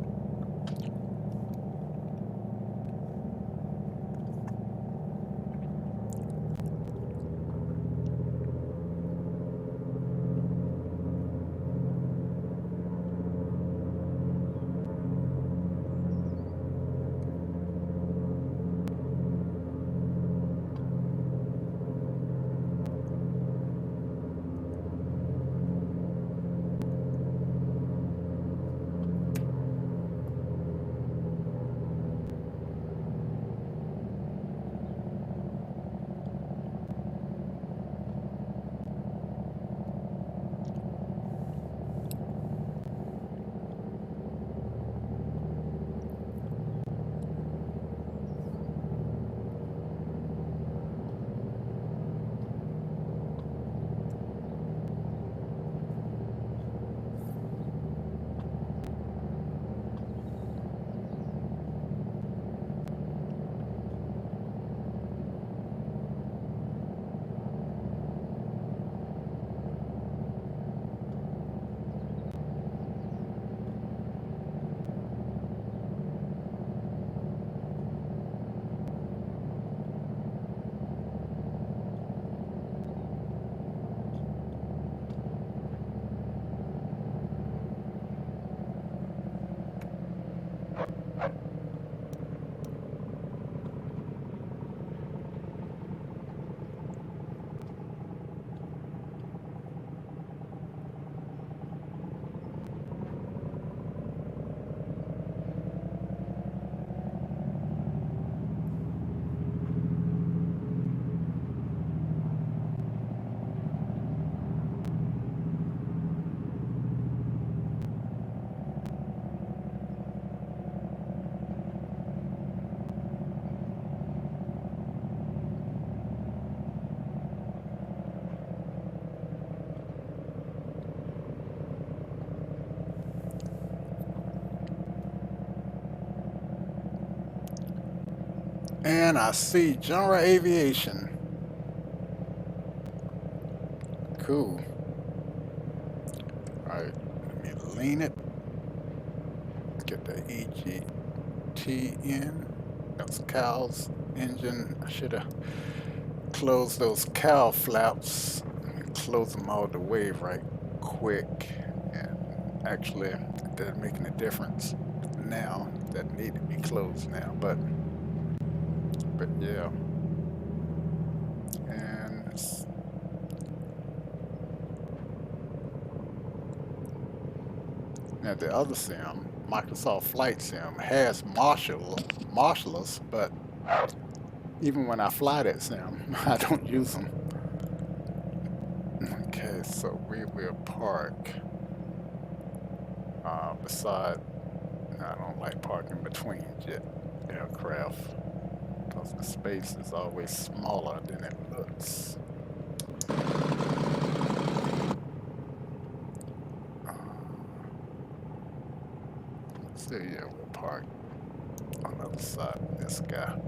S1: And I see general aviation. Cool. Alright, let me lean it. Get the EGT in. Those cows engine. I should have closed those cow flaps. Close them all the way right quick. And actually, they're making a difference now. That need to be closed now. But yeah. And now the other sim, Microsoft Flight Sim, has marshals, but even when I fly that sim, I don't use them. Okay, so we will park beside. I don't like parking between jet aircraft because the space is always smaller than it looks. So yeah, we'll park on the other side of this guy.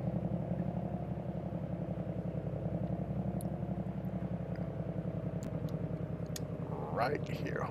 S1: Right here.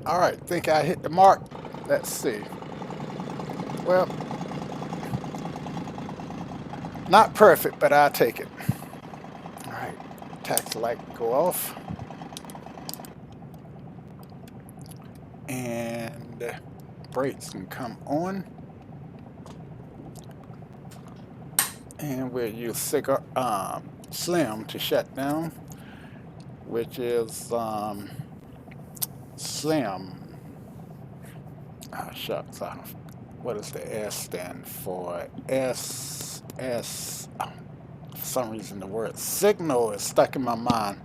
S1: All right, think I hit the mark. Let's see. Well, not perfect, but I'll take it. All right, taxi light can go off. And brakes can come on. And we'll use Slim to shut down, which is Slim. Oh, shucks. What does the S stand for? For some reason, the word signal is stuck in my mind.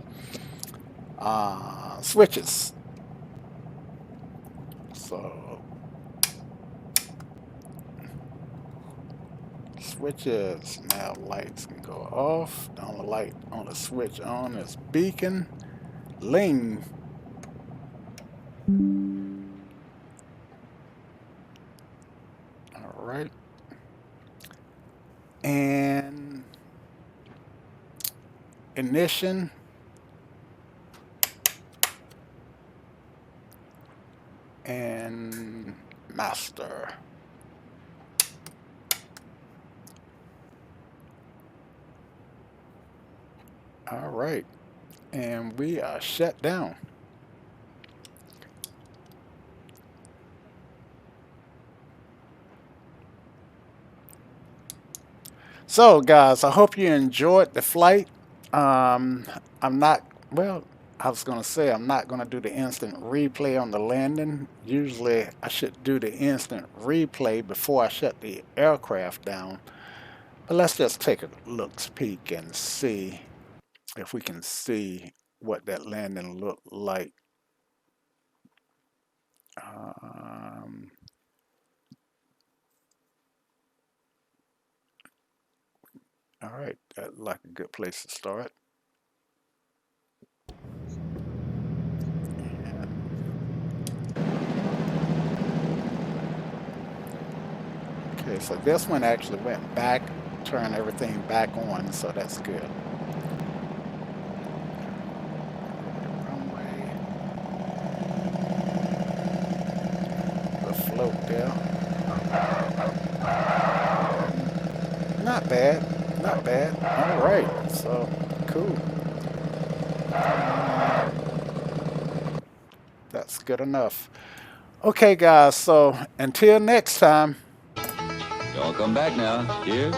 S1: Switches. So, switches. Now lights can go off. The only light on the switch on is beacon. Ling. All right. And ignition. And master. All right. And we are shut down. So, guys, I hope you enjoyed the flight. I'm not, well, I was going to say I'm not going to do the instant replay on the landing. Usually, I should do the instant replay before I shut the aircraft down. But let's just take a peek and see if we can see what that landing looked like. All right, that looked like a good place to start. Okay, so this one actually went back, turned everything back on, so that's good. Runway. The float there. Not bad, not bad. All right, so cool. That's good enough. Okay, guys, so until next time.
S4: Y'all come back now. Cheers.